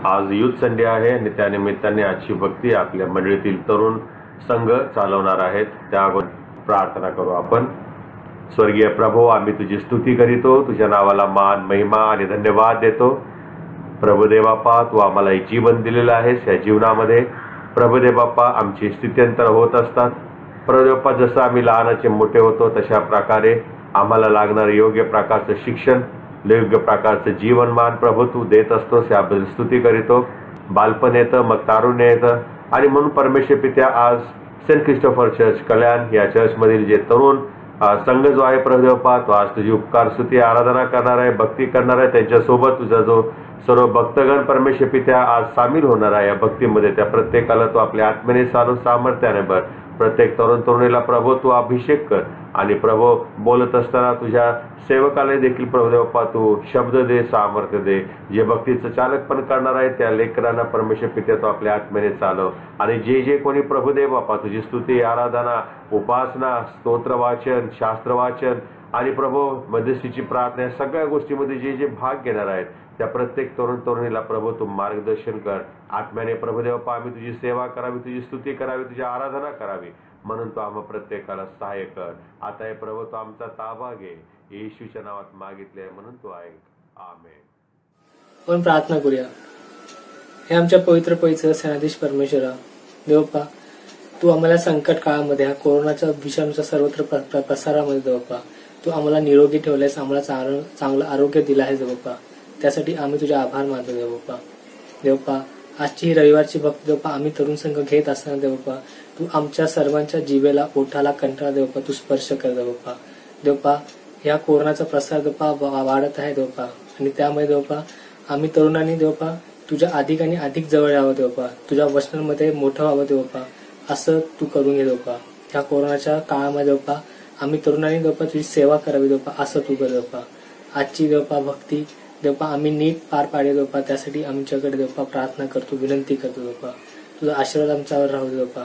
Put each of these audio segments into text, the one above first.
आज youth Sunday आहे आणि त्यानिमित्ताने आजची भक्ती आपल्या मंडळीतील तरुण संघ चालवणार आहेत। त्या अगोदर प्रार्थना करू आपण। स्वर्गीय प्रभू, आम्ही तुझी स्तुती करीतो, तुझ्या नावाला मान महिमा आणि धन्यवाद देतो। प्रभुदेव बाप्पा, तू आम्हाला एक जीवन दिलेलं आहेस। या जीवनामध्ये प्रभुदेव बाप्पा आमची स्थित्यंतर होत असतात। प्रभुदेव बाप्पा, जसं आम्ही लहानाचे मोठे होतो तशा प्रकारे आम्हाला लागणारं योग्य प्रकारचं शिक्षण, योग्य प्रकारचं जीवनमान प्रभू तू देत असतोस, याबद्दल स्तुती करीतो। बालपण येतं, मग तारुण्य येतं आणि म्हणून परमेश्वर पित्या आज सेंट क्रिस्टोफर चर्च कल्याण या चर्चमधील जे तरुण संघ जो आहे प्रभुदेव बाप्पा, तो आज तुझी उपकार स्तुती आराधना करणार आहे, भक्ती करणार आहे। त्यांच्यासोबत तुझा जो सर्व भक्तगण परमेश्वर पित्या आज सामील होणार आहे या भक्तीमध्ये, त्या प्रत्येकाला तू आपल्या आत्म्याने चालून सामर्थ्याने भर। प्रत्येक तरुण तरुणीला प्रभू तू अभिषेक कर आणि प्रभू बोलत असताना तुझ्या सेवकाला देखील प्रभुदेव बाप्पा तू शब्द दे, सामर्थ्य दे। जे भक्तीचं चालक पण करणार आहे त्या लेकरांना परमेश्वर पित्या तू आपल्या आत्म्याने चालव आणि जे जे कोणी प्रभुदेव बाप्पा तुझी स्तुती आराधना उपासना स्तोत्र वाचन शास्त्र वाचन आणि प्रभू मध्यस्थीची प्रार्थना या सगळ्या गोष्टीमध्ये जे जे भाग घेणार आहेत त्या प्रत्येक तरुण तरुणीला प्रभू तू मार्गदर्शन कर। आत्म्याने प्रभुदेव बाप्पा आम्ही तुझी सेवा करावी, तुझी स्तुती करावी, तुझी आराधना करावी म्हणून तू आम्हा प्रत्येकाला सहाय्य कर। आता हे प्रभू तू आमचा ताबा घे, येशूच्या नावात मागितले म्हणून तू ऐक, आमेन। आपण प्रार्थना करूया। हे आमच्या पवित्र सेनाधीश परमेश्वरा देवप्पा, तू आम्हाला संकट काळामध्ये, हा कोरोनाच्या विषाणूच्या सर्वत्र प्रसारामध्ये देवप्पा तू आम्हाला निरोगी ठेवलेस, आम्हाला चांगलं आरोग्य दिलं आहे देवप्पा, त्यासाठी आम्ही तुझे आभार मानतो देवप्पा। देवप्पा, आजची ही रविवारची भक्ती देवप्पा आम्ही तरुण संघ घेत असताना देवप्पा तू आमच्या सर्वांच्या जीवेला, ओठाला, कंठाला देवप्पा तू स्पर्श कर देवप्पा। देवप्पा, या कोरोनाचा प्रसार देवप्पा वाढत आहे देवप्पा आणि त्यामुळे देवप्पा आम्ही तरुणांनी देवप्पा तुझ्या अधिक आणि अधिक जवळ यावं देवप्पा, तुझ्या वचनांमध्ये मोठं व्हावं देवप्पा, असं तू करून घे देवप्पा। या कोरोनाच्या काळामध्ये देवप्पा आम्ही तरुणांनी देवप्पा तुझी सेवा करावी देवप्पा, असं तू कर देवप्पा। आजची देवप्पा भक्ती देवप्पा आम्ही नीट पार पाडे देवप्पा, त्यासाठी आमच्याकडे देवप्पा प्रार्थना करतो, विनंती करतो देवप्पा। तुझा आशीर्वाद आमच्यावर राहू देवप्पा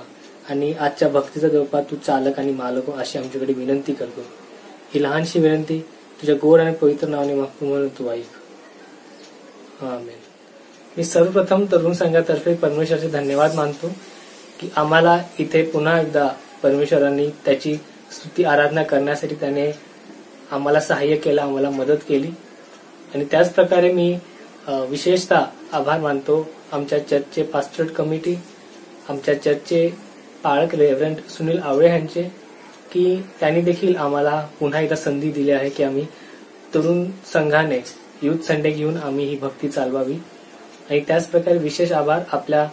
आणि आजच्या भक्तीचा देवप्पा तू चालक आणि मालक हो, अशी आमच्याकडे विनंती करतो। ही लहानशी विनंती तुझ्या गोड आणि पवित्र नावाने मागतो म्हणून तू ऐक, आमेन। मी सर्वप्रथम तरुण संघातर्फे परमेश्वराचे धन्यवाद मानतो की आम्हाला इथे पुन्हा एकदा परमेश्वरांनी त्याची स्तुती आराधना करण्यासाठी त्याने आम्हाला सहाय्य केलं, आम्हाला मदत केली। आणि त्याच प्रकारे मी विशेषतः आभार मानतो आमच्या चर्चचे पास्टरेट कमिटी, आमच्या चर्चचे पाळक रेव्हरंड सुनील आवळे यांचे, की त्यांनी देखील आम्हाला पुन्हा एकदा संधी दिली आहे की आम्ही तरुण संघाने युथ संडे घेऊन आम्ही ही भक्ती चालवावी। आणि त्याच प्रकारे विशेष आभार आपल्या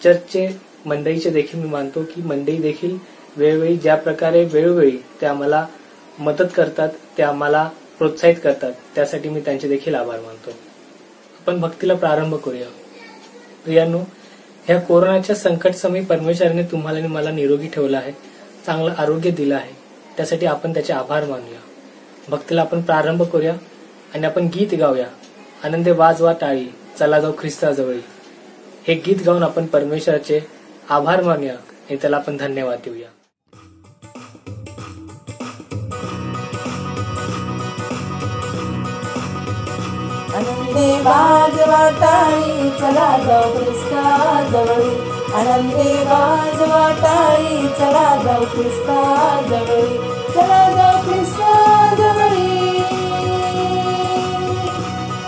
चर्चचे मंडळीचे देखील मी मानतो की मंडळी देखील वेळोवेळी ज्या प्रकारे वेळोवेळी ते आम्हाला मदत करतात, ते आम्हाला प्रोत्साहित करतात, त्यासाठी मी त्यांचे देखील आभार मानतो। आपण भक्तीला प्रारंभ करूया। प्रियांनो, ह्या कोरोनाच्या संकट समयी परमेश्वराने तुम्हाला आणि मला निरोगी ठेवलं आहे, चांगलं आरोग्य दिलं आहे, त्यासाठी आपण त्याचे आभार मानूया। भक्तीला आपण प्रारंभ करूया आणि आपण गीत गाऊया, आनंदे वाजवा टाळी, चला जाऊ ख्रिस्ताजवळी। हे गीत गाऊन आपण परमेश्वराचे आभार मानूया आणि त्याला आपण धन्यवाद देऊया। आनंदे वाजवा टाळी, चला जाऊ ख्रिस्ताजवळी, आनंदे वाजवा टाळी, चला जाऊ ख्रिस्ताजवळी, चला जाऊ ख्रिस्ताजवळी,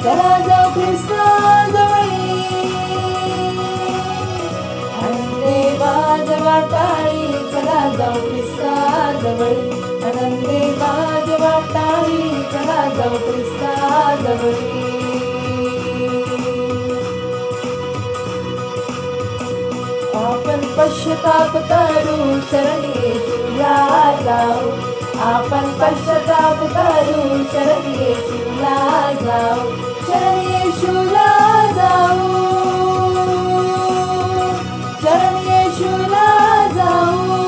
चला जाऊ ख्रिस्ताजवळी। आनंदे वाजवा टाळी, चला जाऊ ख्रिस्ताजवळी, आनंदे वाजवा टाळी, चला जाऊ ख्रिस्ताजवळी। आपण पश्चाताप करू, शरण येशूला जाऊ, आपण पश्चाताप करू, शरण येशूला जाऊ, शरण येशूला जाऊ, शरण येशूला जाऊ।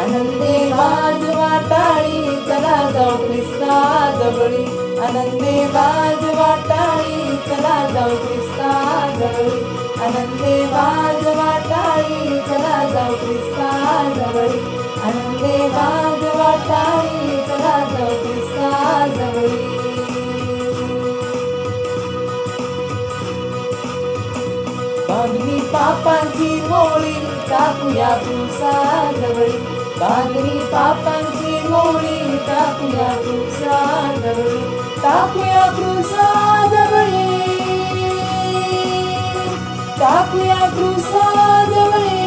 आनंदे वाजवा टाळी, चला जाऊ ख्रिस्ताजवळी, आनंदे वाजवा टाळी, चला जाऊ ख्रिस्ताजवळी, आनंदे वाजवा टाळी, चला जाऊ ख्रिस्ताजवळी, आनंदे वाजवा टाळी, चला जाऊ ख्रिस्ताजवळी। बांधणी पापांची मोळी टाकूया क्रूसाजवळी, बांधणी पापांची मोळी टाकूया क्रूसाजवळी, टाकूया क्रूसाजवळी, टाकूया क्रूसाजवळी.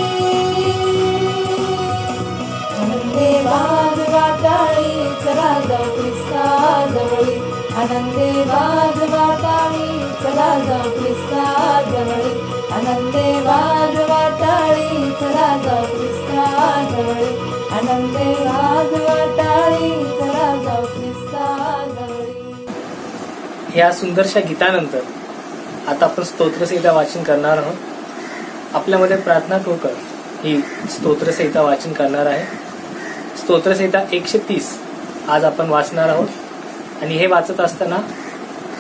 आनंदे वाजवा टाळी चला जाऊ ख्रिस्ताजवळी, आनंदे वाजवा टाळी चला जाऊ ख्रिस्ताजवळी, आनंदे वाजवा टाळी चला जाऊ ख्रिस्ताजवळी, आनंदे वाजवा टाळी चला जाऊ ख्रिस्ताजवळी. या सुंदरशा गीतानंतर आता आपण स्तोत्रसंहिता वाचन करणार आहोत. आपल्यामध्ये प्रार्थना ठोकर ही स्तोत्रसंहिता वाचन करणार आहे. स्तोत्रसंहिता 130 आज आपण वाचणार आहोत आणि हे वाचत असताना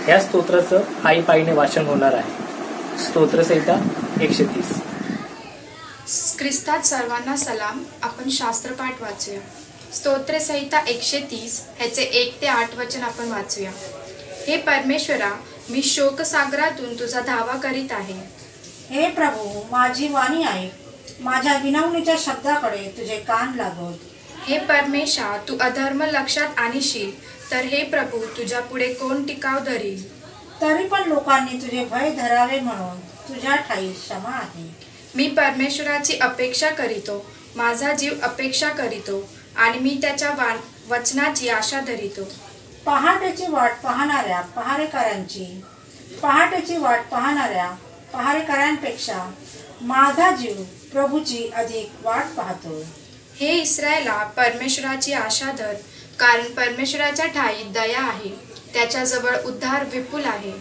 या स्तोत्राचं आईपाईने वाचन होणार आहे. स्तोत्रसंहिता 130. ख्रिस्तात सर्वांना सलाम. आपण शास्त्रपाठ वाचूया. स्तोत्रसंहिता 130 ह्याचे 1 ते 8 वचन आपण वाचूया. हे परमेश्वरा, मी शोकसागरातून तुझा धावा करीत आहे. हे प्रभू, माझी वाणी ऐक, माझ्या विनवणीच्या शब्दाकडे तुझे कान लागवत. हे परमेशा, तू अधर्म लक्षात आणशील तर हे प्रभू तुझ्या पुढे कोण टिकाव धरील. तरी पण लोकांनी तुझे भय धरावे म्हणून तुझ्या ठाई क्षमा आहे. मी परमेश्वराची अपेक्षा करीतो, माझा जीव अपेक्षा करीतो आणि मी त्याच्या वचनाची आशा धरितो. पहाटेची वाट पाहणाऱ्या पहारेकऱ्यांपेक्षा माझा जीव प्रभूची अधिक वाट पाहतो. हे इस्रायला, परमेश्वराची आशा धर, कारण परमेश्वराच्या ठाई दया आहे, त्याच्याजवळ उद्धार विपुल आहे.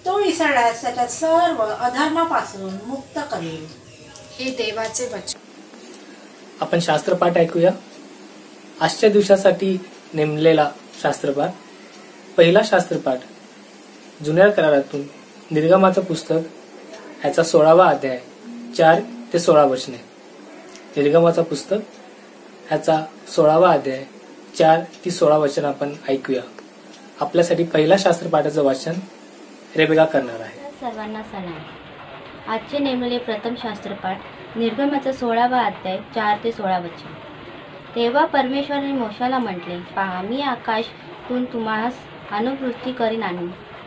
तो इस्रायलास त्याच्या सर्व अधर्मापासून मुक्त करेल. हे देवाचे वचन. आपण शास्त्रपाठ ऐकूया. आजच्या दिवसासाठी नेमलेला शास्त्रपाठ. पहिला शास्त्रपाठ जुन्या करारातून निर्गमाचं पुस्तक ह्याचा 16वा अध्याय 4 ते 16 वचने. निर्गमाचं पुस्तक ह्याचा 16वा अध्याय 4 ते 16 वचन आपण ऐकूया. आपल्यासाठी पहिला शास्त्रपाठाचं वाचन रेबेका करणार आहे. सर्वांना सलाम. आजचे नेमलेले प्रथम शास्त्रपाठ निर्गमाचा 16वा अध्याय 4 ते 16 वचन. तेव्हा परमेश्वराने मोशाला म्हटले, पहा, मी आकाशातून तुम्हास अनुवृष्टी करीन आणि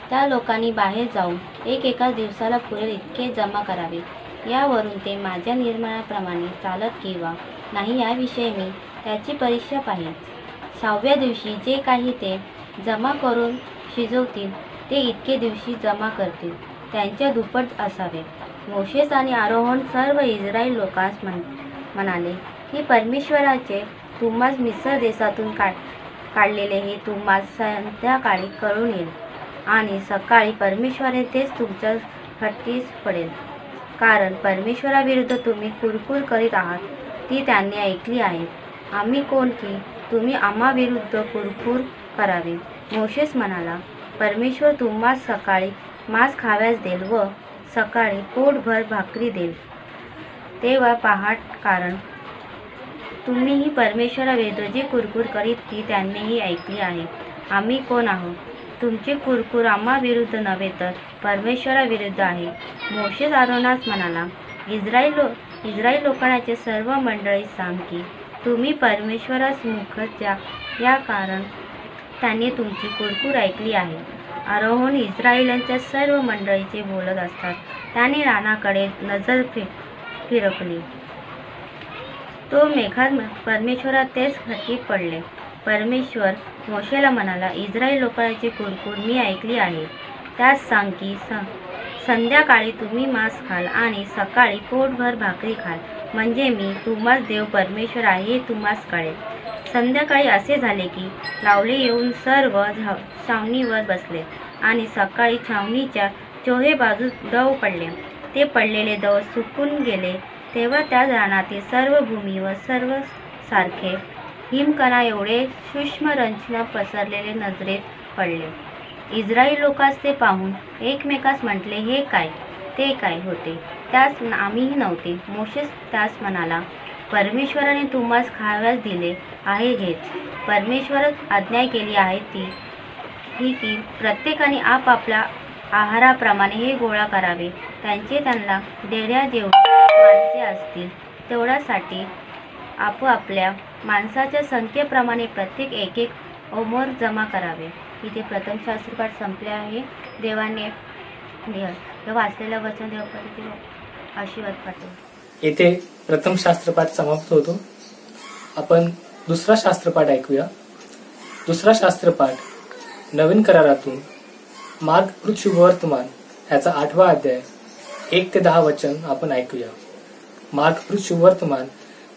त्या लोकांनी बाहेर जाऊन एका दिवसाला पुरेल इतके जमा करावे. यावरून ते माझ्या निर्माणाप्रमाणे चालत किंवा नाही याविषयी मी त्याची परीक्षा पाहीन. 6व्या दिवशी जे काही ते जमा करून शिजवतील ते इतके दिवशी जमा करतील, त्यांच्या दुप्पट असावे. मोशेस आणि आरोहण सर्व इस्रायल लोकांस म्हणाले, हे परमेश्वराचे तुम्हास मिस्र देशातून काढलेले हे तुम्हास संध्याकाळी कळून येईल आणि सकाळी परमेश्वराने तेच तुमच्या फटकीस पडेल. कारण परमेश्वराविरुद्ध तुम्ही कुरकुर करीत आहात ती त्यांनी ऐकली आहे. आम्ही कोण की तुम्ही आम्हाविरुद्ध कुरकुर करावे. मोशेस म्हणाला, परमेश्वर तुम्हास सकाळी मांस खाव्यास देईल व सकाळी पोटभर भाकरी देईल. तेव्हा पहाट, कारण तुम्हीही परमेश्वराविरुद्ध जी कुरकुर करीत ती त्यांनीही ऐकली आहे. आम्ही कोण आहोत? तुमची कुरकुर आम्हाविरुद्ध नव्हे तर परमेश्वराविरुद्ध आहे. मोशेस आरोनास म्हणाला, इस्रायल लोकांचे सर्व मंडळी सांग की तुम्ही परमेश्वरास मुख द्या, या कारण त्यांनी तुमची कुरकुर ऐकली आहे. आरोहण इस्रायलांच्या सर्व मंडळीचे बोलत असतात त्याने रानाकडे नजर फिरकली. तो मेघात परमेश्वरा तेच खटकी पडले. परमेश्वर मोशेला म्हणाला, इस्रायल लोकांची कुरकुर मी ऐकली आहे. त्यास सांग की संध्याकाळी तुम्ही मांस खाल आणि सकाळी पोटभर भाकरी खाल, म्हणजे मी तुम्हास देव परमेश्वर आहे हे तुम्हास कळेल. संध्याकाळी असे झाले की लावले येऊन सर्व छावणीवर बसले आणि सकाळी छावणीच्या चोहे बाजूस दव पडले. ते पडलेले दव सुकून गेले. तेव्हा त्या रानातील सर्व भूमीवर सर्व सारखे हिमकणा एवढे सूक्ष्म रंजना पसरलेले नजरेत पडले. इस्रायल लोकांस ते पाहून एकमेकास म्हटले, हे काय ते काय होते? त्यास आम्हीही नव्हते. मोशेस त्यास म्हणाला, परमेश्वराने तुम्हास खाव्यास दिले आहे हेच. परमेश्वरच आज्ञा केली आहे ती ही की प्रत्येकाने आपापल्या आहाराप्रमाणेही गोळा करावे. त्यांचे त्यांना देण्या जेवढी माणसे असतील तेवढ्यासाठी आपापल्या माणसाच्या संख्येप्रमाणे प्रत्येक एक ओमर जमा करावे. इथे प्रथम शास्त्रपाठ संपले आहे. देवाने हे वाचलेलं वचन देवपती आशीर्वाद पाठव. येथे प्रथम शास्त्रपाठ समाप्त होतो. आपण दुसरा शास्त्रपाठ ऐकूया. दुसरा शास्त्रपाठ नवीन करारातून मार्ग शुभवर्तमान ह्याचा 8वा अध्याय 1 ते 10 वचन आपण ऐकूया. मार्ग शुभवर्तमान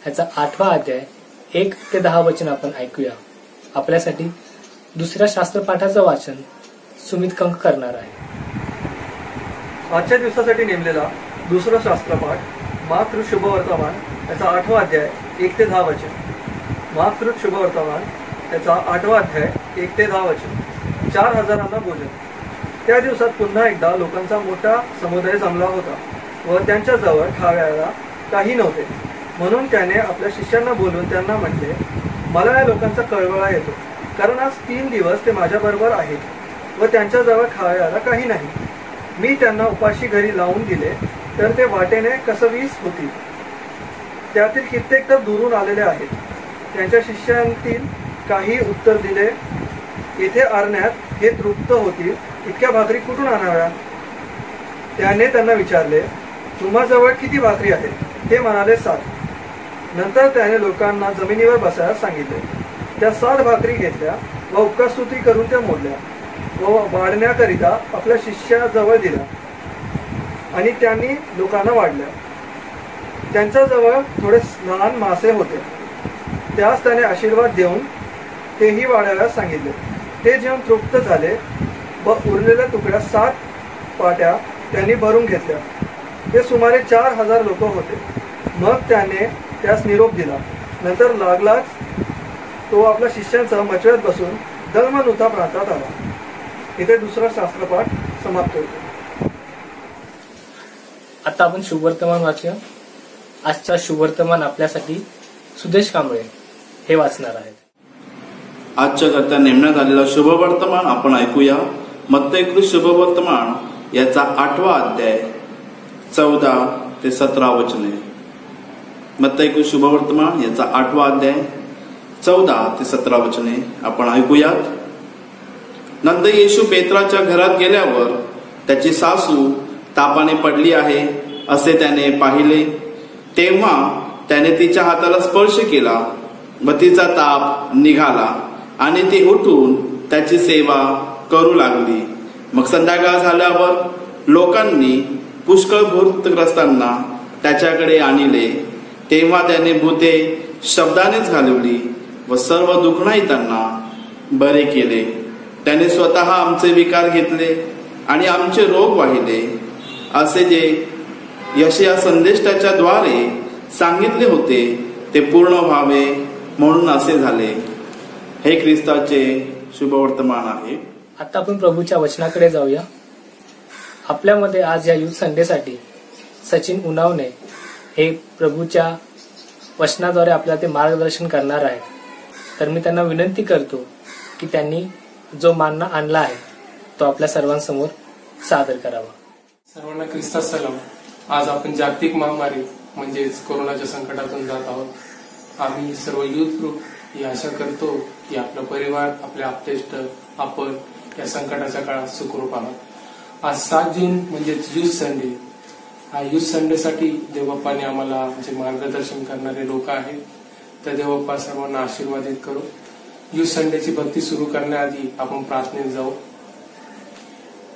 ह्याचा 8वा अध्याय 1 ते 10 वचन आपण ऐकूया. आपल्यासाठी दुसऱ्या शास्त्रपाठाचं वाचन सुमित कंक करणार आहे. आजच्या दिवसासाठी नेमलेला दुसरा शास्त्रपाठ मातृ शुभवर्तमान याचा 8वा अध्याय 1 ते 10 वचन. मातृ शुभवर्तमान याचा 8वा अध्याय 1 ते 10 वचन. 4000 भोजन. त्या दिवसात पुन्हा एकदा लोकांचा मोठा समुदाय जमला होता व त्यांच्याजवळ खाव्याला काही नव्हते. म्हणून त्याने आपल्या शिष्यांना बोलवून त्यांना म्हटले, मला या लोकांचा कळवळा येतो, कारण आज 3 दिवस ते माझ्याबरोबर आहेत व त्यांच्याजवळ खाव्याला काही नाही. मी त्यांना उपाशी घरी लावून दिले तर ते वाटेने कसवीस होतील. त्यातील कित्येक तर दुरून आलेले आहेत. त्यांच्या शिष्यांतील काही उत्तर दिले, येथे आरण्यात हे तृप्त होतील इतक्या भाकरी कुठून आणाव्या? त्याने त्यांना विचारले, तुम्हाजवळ किती भाकरी आहेत? ते म्हणाले 7. नंतर त्याने लोकांना जमिनीवर बसायला सांगितले. त्या 7 भाकरी घेतल्या व उपकारस्तुती करून त्या मोडल्या व वाढण्याकरिता आपल्या शिष्याजवळ दिल्या आणि त्यांनी लोकांना वाढल्या. त्यांच्याजवळ थोडे लहान मासे होते. त्यास त्याने आशीर्वाद देऊन तेही वाढायला सांगितले. ते जेवण तृप्त झाले व उरलेल्या तुकड्या 7 पाट्या त्यांनी भरून घेतल्या. ते सुमारे 4000 लोक होते. मग त्याने त्यास निरोप दिला. नंतर लागलाच तो आपल्या शिष्यांसह मचव्यात बसून दलमनुता प्रांतात आला. इथे दुसरा शास्त्रपाठ समाप्त होतो. आता आपण शुभवर्तमान वाचूया. आजचा शुभवर्तमान आपल्यासाठी सुदेश कांबळे हे वाचणार आहेत. आजच्या करता नेमण्यात आलेला शुभवर्तमान आपण ऐकूया. मत्तई शुभवर्तमान याचा 8वा अध्याय 14 ते 17 वचने. मत्तई शुभवर्तमान याचा 8वा अध्याय 14 ते 17 वचने आपण ऐकूयात. नंतर येशू पेत्राच्या घरात गेल्यावर त्याची सासू तापाने पडली आहे असे त्याने पाहिले. तेव्हा त्याने तिच्या हाताला स्पर्श केला व तिचा ताप निघाला आणि ती उठून त्याची सेवा करू लागली. मग संध्याकाळ झाल्यावर लोकांनी पुष्कळ भूतग्रस्तांना त्याच्याकडे आणले. तेव्हा त्याने भूते शब्दानेच घालवली व सर्व दुखणाईतांना बरे केले. त्याने स्वतः आमचे विकार घेतले आणि आमचे रोग वाहिले असे जे यशया संदेष्टाच्या द्वारे सांगितले होते ते पूर्ण व्हावे म्हणून असे झाले. हे ख्रिस्ताचे शुभवर्तमान आहे. आता आपण प्रभूच्या वचनाकडे जाऊया. आपल्यामध्ये आज या युथ संडेसाठी सचिन उनावणे हे प्रभूच्या वचनाद्वारे आपल्याला ते मार्गदर्शन करणार आहेत. तर मी त्यांना विनंती करतो की त्यांनी जो मानना आणला आहे तो आपल्या सर्वांसमोर सादर करावा. सर्वांना ख्रिस्तात सलाम. आज आपण जागतिक महामारी म्हणजेच कोरोनाच्या संकटातून जात आहोत. आम्ही सर्व युथ ग्रुप ही आशा करतो की आपला परिवार, आपले आप्तेष्ट, आपण या संकटाच्या काळात सुखरूप आहात. आज 7 जून म्हणजे युथ संडे. हा युथ संडेसाठी देवबाप्पाने आम्हाला जे मार्गदर्शन करणारे लोक आहेत त्या देवबाप्पा सर्वांना आशीर्वादित करू. युथ संडेची भक्ती सुरू करण्याआधी आपण प्रार्थनेत जाऊ.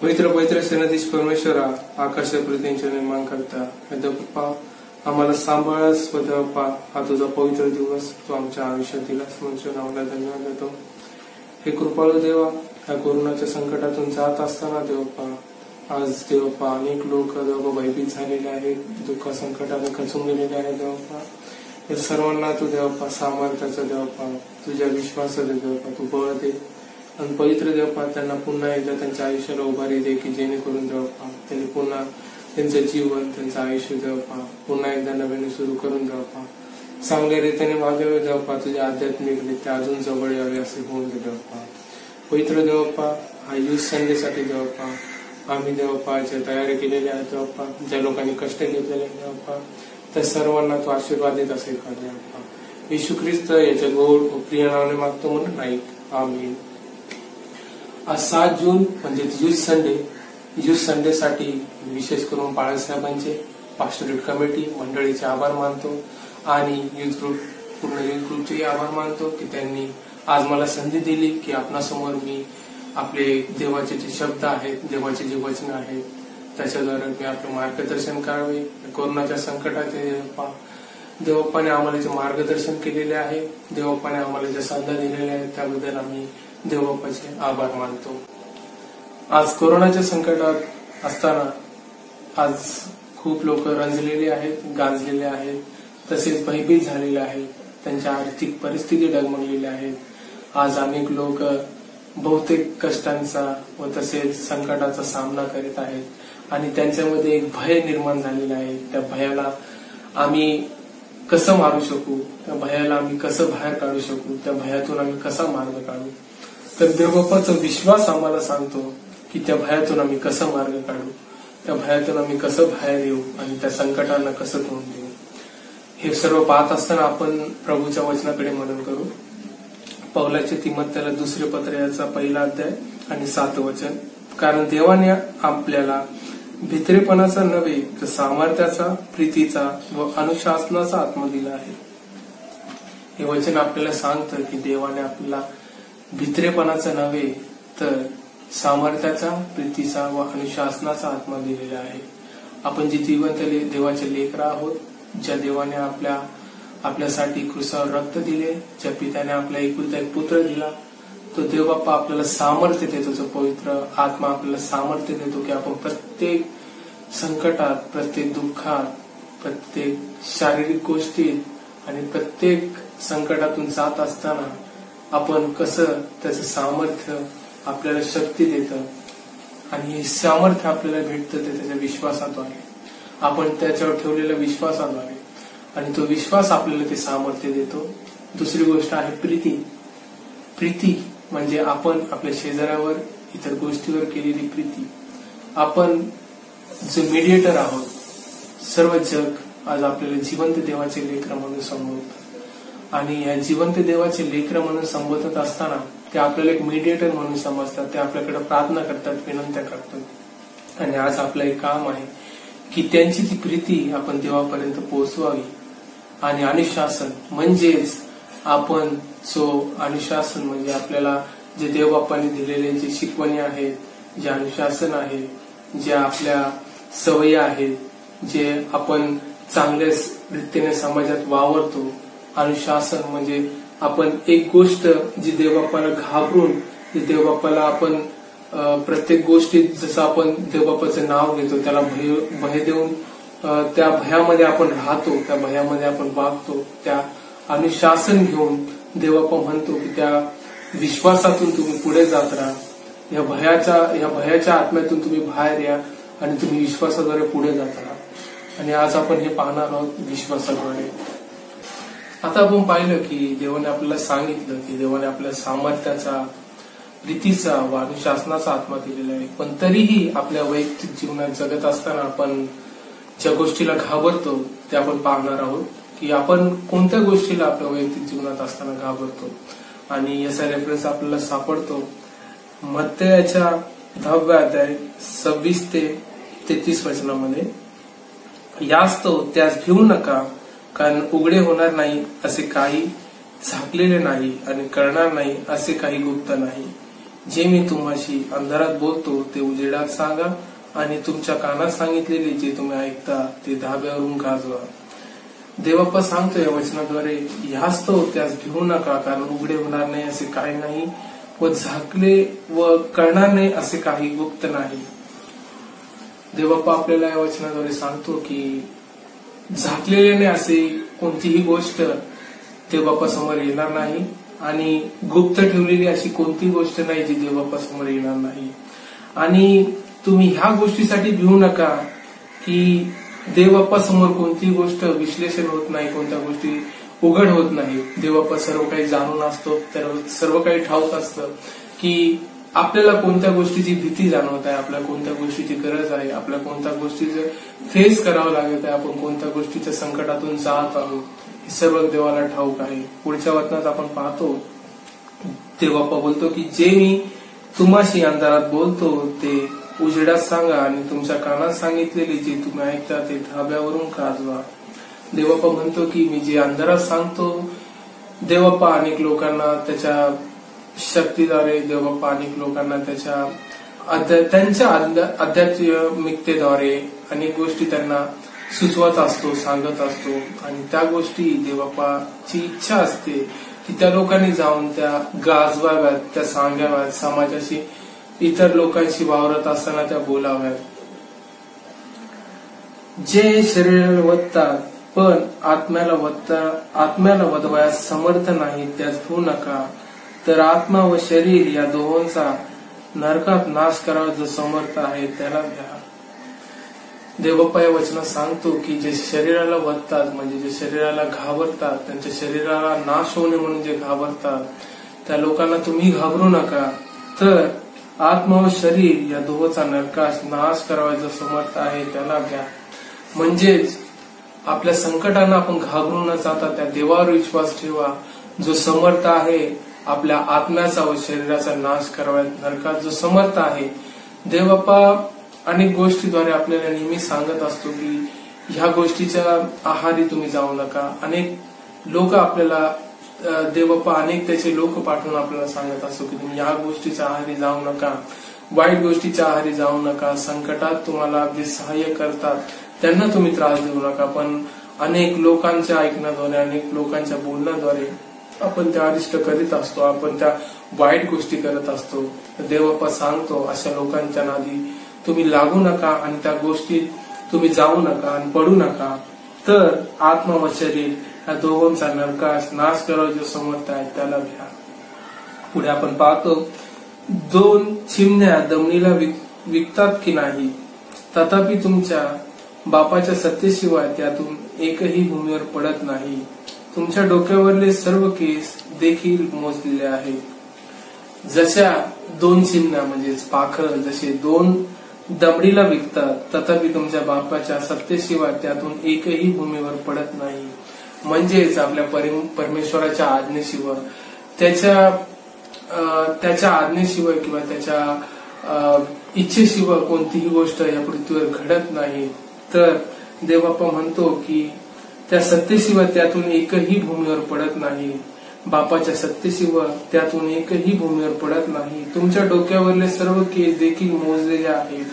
पवित्र पवित्र सेनाधीश परमेश्वरा, आकाश पृथ्वीचे निर्माण करता देवबाप्पा आम्हाला सांभाळास व देवबाप्पा हा तुझा पवित्र दिवस तू आमच्या आयुष्यात दिलास म्हणून नावाला धन्यवाद देतो. हे कृपाळू देवा, ह्या कोरोनाच्या संकटातून जात असताना देवबाप्पा आज देवबाप्पा अनेक लोक देवबाप्पा भयभीत झालेले आहेत, दुःख संकटाने खचून गेलेले आहेत. देवबाप्पा या सर्वांना तू देवबाप्पा सामर्थ्याचं देवबाप्पा तुझ्या विश्वासाचे देवबाप्पा तू बळ दे आणि पवित्र देवबाप्पा त्यांना पुन्हा एकदा त्यांच्या आयुष्याला उभारी दे की जेणेकरून देवबाप्पा त्यांनी पुन्हा त्यांचं जीवन, त्यांचं आयुष्य देवबाप्पा पुन्हा एकदा नव्याने सुरू करून देवबाप्पा चांगल्या रीतीने वागावे. देवबाप्पा तुझ्या आध्यात्मिकरित्या अजून जवळ यावे असे होऊन दे देवबाप्पा. पवित्र देवबाप्पा हा युथ संडेसाठी देवबाप्पा आम्ही देवप्पा ज्या तयारी केलेल्या आहेत देवप्पा, ज्या लोकांनी कष्ट घेतलेले आहेत देवप्पा, त्या सर्वांना तो आशीर्वाद देत असेल का देवप्पा. येशू ख्रिस्त याच्या गोड व प्रिय नावाने मागतो म्हणून नाही. आमीन. आज 7 जून म्हणजे युथ संडे साठी विशेष करून बाळासाहेबांचे पास्टोरेट कमिटी मंडळीचे आभार मानतो आणि पूर्ण युथ ग्रुपचे आभार मानतो की त्यांनी आज मला संधी दिली की आपणासमोर मी आपले देवाचे जे शब्द आहेत, देवाचे जे वचन आहेत, त्याच्याद्वारे मी आपलं मार्गदर्शन करावे. कोरोनाच्या संकटाचे देवप्पाने आम्हाला जे मार्गदर्शन केलेले आहे, देवप्पाने आम्हाला ज्या संधी दिलेल्या आहेत, त्याबद्दल आम्ही देवप्पाचे आभार मानतो. आज कोरोनाच्या संकटात असताना आज खूप लोक रंजलेले आहेत, गांजलेले आहेत, तसेच भयभीत झालेले आहेत. त्यांच्या आर्थिक परिस्थिती डगमगलेल्या आहेत. आज अनेक लोक बहुतेक कष्टांचा व तसेच संकटाचा सामना करीत आहेत आणि त्यांच्यामध्ये एक भय निर्माण झालेला आहे. त्या भयाला आम्ही कसं मारू शकू, त्या भयाला आम्ही कसं बाहेर काढू शकू, त्या भयातून आम्ही कसा मार्ग काढू. तर देवबाप्पाचा विश्वास आम्हाला सांगतो की त्या भयातून आम्ही कसं मार्ग काढू, त्या भयातून आम्ही कसं बाहेर येऊ आणि त्या संकटांना कसं तोंड देऊ. हे सर्व पाहत असताना आपण प्रभूच्या वचनाकडे मनन करू. पौलाच्या तिमोथेला 2 पत्र याचा 1 अध्याय आणि 7 वचन. कारण देवाने आपल्याला भित्रेपणाचा नव्हे तर सामर्थ्याचा, प्रीतीचा व अनुशासनाचा आत्मा दिला आहे. हे वचन आपल्याला सांगतं की देवाने आपल्याला भित्रेपणाचा नव्हे तर सामर्थ्याचा, प्रीतीचा व अनुशासनाचा आत्मा दिलेला आहे. आपण जे जिवंत देवाचे लेकरं आहोत, ज्या देवाने आपल्यासाठी क्रूसावर रक्त दिले, ज्या पित्याने आपला एकुलता एक पुत्र दिला, तो देवबाप्पा आपल्याला सामर्थ्य देतो. तो पवित्र आत्मा आपल्याला सामर्थ्य देतो की आपण प्रत्येक संकटात, प्रत्येक दुःखात, प्रत्येक शारीरिक गोष्टीत आणि प्रत्येक संकटातून जात असताना आपण कसं त्याचं सामर्थ्य आपल्याला शक्ती देतं आणि हे सामर्थ्य आपल्याला भेटतं ते त्याच्या विश्वासाद्वारे, आपण त्याच्यावर ठेवलेल्या विश्वासाद्वारे, आणि तो विश्वास आपल्याला ते सामर्थ्य देतो. दुसरी गोष्ट आहे प्रीती म्हणजे आपण आपल्या शेजाऱ्यावर, इतर गोष्टीवर केलेली प्रीती. आपण जे मीडिएटर आहोत, सर्व जग आज आपल्याला जिवंत देवाचे लेकरं म्हणून संबोधतात आणि या जिवंत देवाचे लेकरं म्हणून संबोधत असताना ते आपल्याला एक मीडिएटर म्हणून समजतात. ते आपल्याकडे प्रार्थना करतात, विनंत्या करतात आणि आज आपलं एक काम आहे की त्यांची ती प्रीती आपण देवापर्यंत पोहोचवावी. आणि अनुशासन म्हणजेच आपण अनुशासन म्हणजे आपल्याला जे देवबाप्पाने दिलेले जे शिकवणी आहेत, जे अनुशासन आहे, ज्या आपल्या सवयी आहेत, जे आपण चांगल्या रीतीने समाजात वावरतो. अनुशासन म्हणजे आपण एक गोष्ट जी देवबाप्पाला घाबरून, जी देवबाप्पाला आपण प्रत्येक गोष्टीत जसं आपण देवबाप्पाचं नाव घेतो त्याला भय देऊन त्या भयामध्ये आपण राहतो, त्या भयामध्ये आपण वागतो. त्या अनुशासन घेऊन देवबाप्पा म्हणतो की त्या विश्वासातून तुम्ही पुढे जात राहा, या भयाच्या आत्म्यातून तुम्ही बाहेर या आणि तुम्ही विश्वासाद्वारे पुढे जात राहा. आणि आज आपण हे पाहणार आहोत विश्वासाद्वारे. आता आपण पाहिलं की देवाने आपल्याला सांगितलं की देवाने आपल्या सामर्थ्याचा, प्रीतीचा व अनुशासनाचा आत्मा दिलेला आहे. पण तरीही आपल्या वैयक्तिक जीवनात जगत असताना आपण ज्या गोष्टीला घाबरतो ते आपण पाहणार आहोत की आपण कोणत्या गोष्टीला आपल्या वैयक्तिक जीवनात असताना घाबरतो. आणि याचा रेफरन्स आपल्याला सापडतो मत्तयाच्या 10व्या अध्याय 26 ते 33 वचनामध्ये. यास्तव त्यास भिवू नका, कारण उघडे होणार नाही असे काही, झाकलेले नाही आणि कळणार नाही असे काही गुप्त नाही. जे मी तुम्हाशी अंधारात बोलतो ते उजेडात सांगा आणि तुमच्या कानात सांगितलेले जे तुम्ही ऐकता ते धाब्यावरून गाजवा. देवबाप्पा सांगतो या वचनाद्वारे, ह्यास्तव त्यास भिवू नका, कारण उघडे होणार नाही असे काही नाही व झाकले व कळणार नाही असे काही गुप्त नाही. देवबाप्पा आपल्याला या वचनाद्वारे सांगतो की झाकलेले नाही असे कोणतीही गोष्ट देवबाप्पा समोर येणार नाही आणि गुप्त ठेवलेली अशी कोणती गोष्ट नाही जी देवबाप्पा समोर येणार नाही. आणि तुम्ही ह्या गोष्टीसाठी भिवू नका की देवबाप्पा समोर कोणती गोष्ट विश्लेषण होत नाही, कोणत्या गोष्टी उघड होत नाही. देवबाप्पा सर्व काही जाणून असतो, सर्व काही ठाऊक असतं की आपल्याला कोणत्या गोष्टीची भीती जाणवत आहे, आपल्याला कोणत्या गोष्टीची गरज आहे, आपल्याला कोणत्या गोष्टीचं फेस करावं लागत आहे, आपण कोणत्या गोष्टीच्या संकटातून जात आहोत, हे सर्व देवाला ठाऊक आहे. पुढच्या वचनात आपण पाहतो देवबाप्पा बोलतो की जे मी तुम्हाशी अंधारात बोलतो ते उजेडात सांगा आणि तुमच्या कानात सांगितलेली जे तुम्ही ऐकता ते धाब्यावरून गाजवा. देवबाप्पा म्हणतो की मी जे अंधारात सांगतो, देवबाप्पा अनेक लोकांना त्याच्या शक्तीद्वारे, देवबाप्पा अनेक लोकांना त्यांच्या आध्यात्मिकतेद्वारे अनेक गोष्टी त्यांना सुचवत असतो, सांगत असतो. आणि त्या गोष्टी देवबाप्पाची इच्छा असते की त्या लोकांनी जाऊन त्या गाजवाव्यात, त्या सांगाव्यात, समाजाशी, इतर लोकांशी वावरत असताना त्या बोलाव्यात. जे शरीराला वधतात पण आत्म्याला वधवायास समर्थ नाही त्यास भू नका, तर आत्मा व शरीर या दोहोंचा नरकात नाश करावा जो समर्थ आहे त्याला घ्या. देवबाप्पा या वचनात सांगतो की जे शरीराला वधतात म्हणजे जे शरीराला घाबरतात, त्यांच्या शरीराला नाश होणे म्हणून जे घाबरतात त्या लोकांना तुम्ही घाबरू नका, तर आत्मा व शरीर या दोहोंचा नरकास नाश करावा जो समर्थ आहे त्याला घ्या. म्हणजेच आपल्या संकटांना आपण घाबरून न जाता त्या देवावर विश्वास ठेवा जो समर्थ आहे आपल्या आत्म्याचा व शरीराचा नाश करावा, नरकात जो समर्थ आहे. देवबाप्पा अनेक गोष्टीद्वारे आपल्याला नेहमी सांगत असतो की ह्या गोष्टीच्या आहारी तुम्ही जाऊ नका. अनेक लोक आपल्याला देवबाप्पा अनेक त्याचे लोक पाठवून आपल्याला सांगत असतो की तुम्ही ह्या गोष्टीच्या आहारी जाऊ नका, वाईट गोष्टीच्या आहारी जाऊ नका. संकटात तुम्हाला जे सहाय्य करतात त्यांना तुम्ही त्रास देऊ नका. पण अनेक लोकांच्या ऐकण्याद्वारे, अनेक लोकांच्या बोलण्याद्वारे आपण त्या अरिष्ट करीत असतो, आपण त्या वाईट गोष्टी करत असतो. देवबाप्पा सांगतो अशा लोकांच्या नादी तुम्ही लागू नका आणि त्या गोष्टीत तुम्ही जाऊ नका आणि पडू नका, तर आत्मा व शरीर या दोघांचा नरकास नाश करावा जो समर्थ आहे त्याला घ्या. पुढे आपण पाहतो 2 चिमण्या दमणीला विकतात की नाही, तथापि तुमच्या बापाच्या सत्तेशिवाय त्यातून एकही भूमीवर पडत नाही. तुमच्या डोक्यावरले सर्व केस देखील मोजलेले आहेत. जशा 2 चिमण्या म्हणजेच पाखरं जसे 2 दमडीला विकतात, तथापि तुमच्या बापाच्या सत्तेशिवाय त्यातून एकही भूमीवर पडत नाही. म्हणजेच आपल्या परमेश्वराच्या आज्ञेशिवाय, त्याच्या आज्ञेशिवाय किंवा त्याच्या इच्छेशिवाय कोणतीही गोष्ट या पृथ्वीवर घडत नाही. तर देवबाप्पा म्हणतो की त्या सत्तेशिवाय त्यातून एकही भूमीवर पडत नाही, बापाच्या सत्तेशिवाय त्यातून एकही भूमीवर पडत नाही. तुमच्या डोक्यावरले सर्व केस देखील मोजलेले आहेत.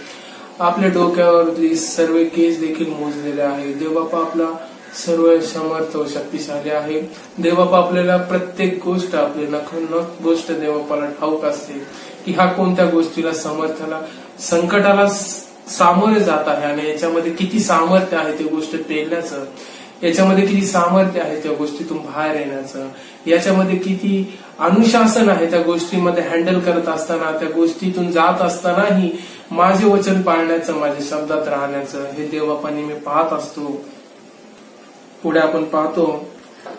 आपल्या डोक्यावरती सर्व केस देखील मोजलेले आहेत. देवबाप्पा आपला सर्व समर्थ व शक्तिशाली आहे. देवबाप्पा आपल्याला प्रत्येक गोष्ट, आपली नख गोष्ट देवबाप्पाला ठाऊक असते की हा कोणत्या गोष्टीला, समर्थाला, संकटाला सामोरे जात आहे आणि याच्यामध्ये किती सामर्थ्य आहे ते गोष्ट पेलण्याचं, याच्यामध्ये किती सामर्थ्य आहे त्या गोष्टीतून बाहेर येण्याचं, याच्यामध्ये किती अनुशासन आहे त्या गोष्टीमध्ये हँडल करत असताना, त्या गोष्टीतून जात असतानाही माझे वचन पाळण्याचं, माझ्या शब्दात राहण्याचं, हे देवबाप्पा नेहमी पाहत असतो. पुढे आपण पाहतो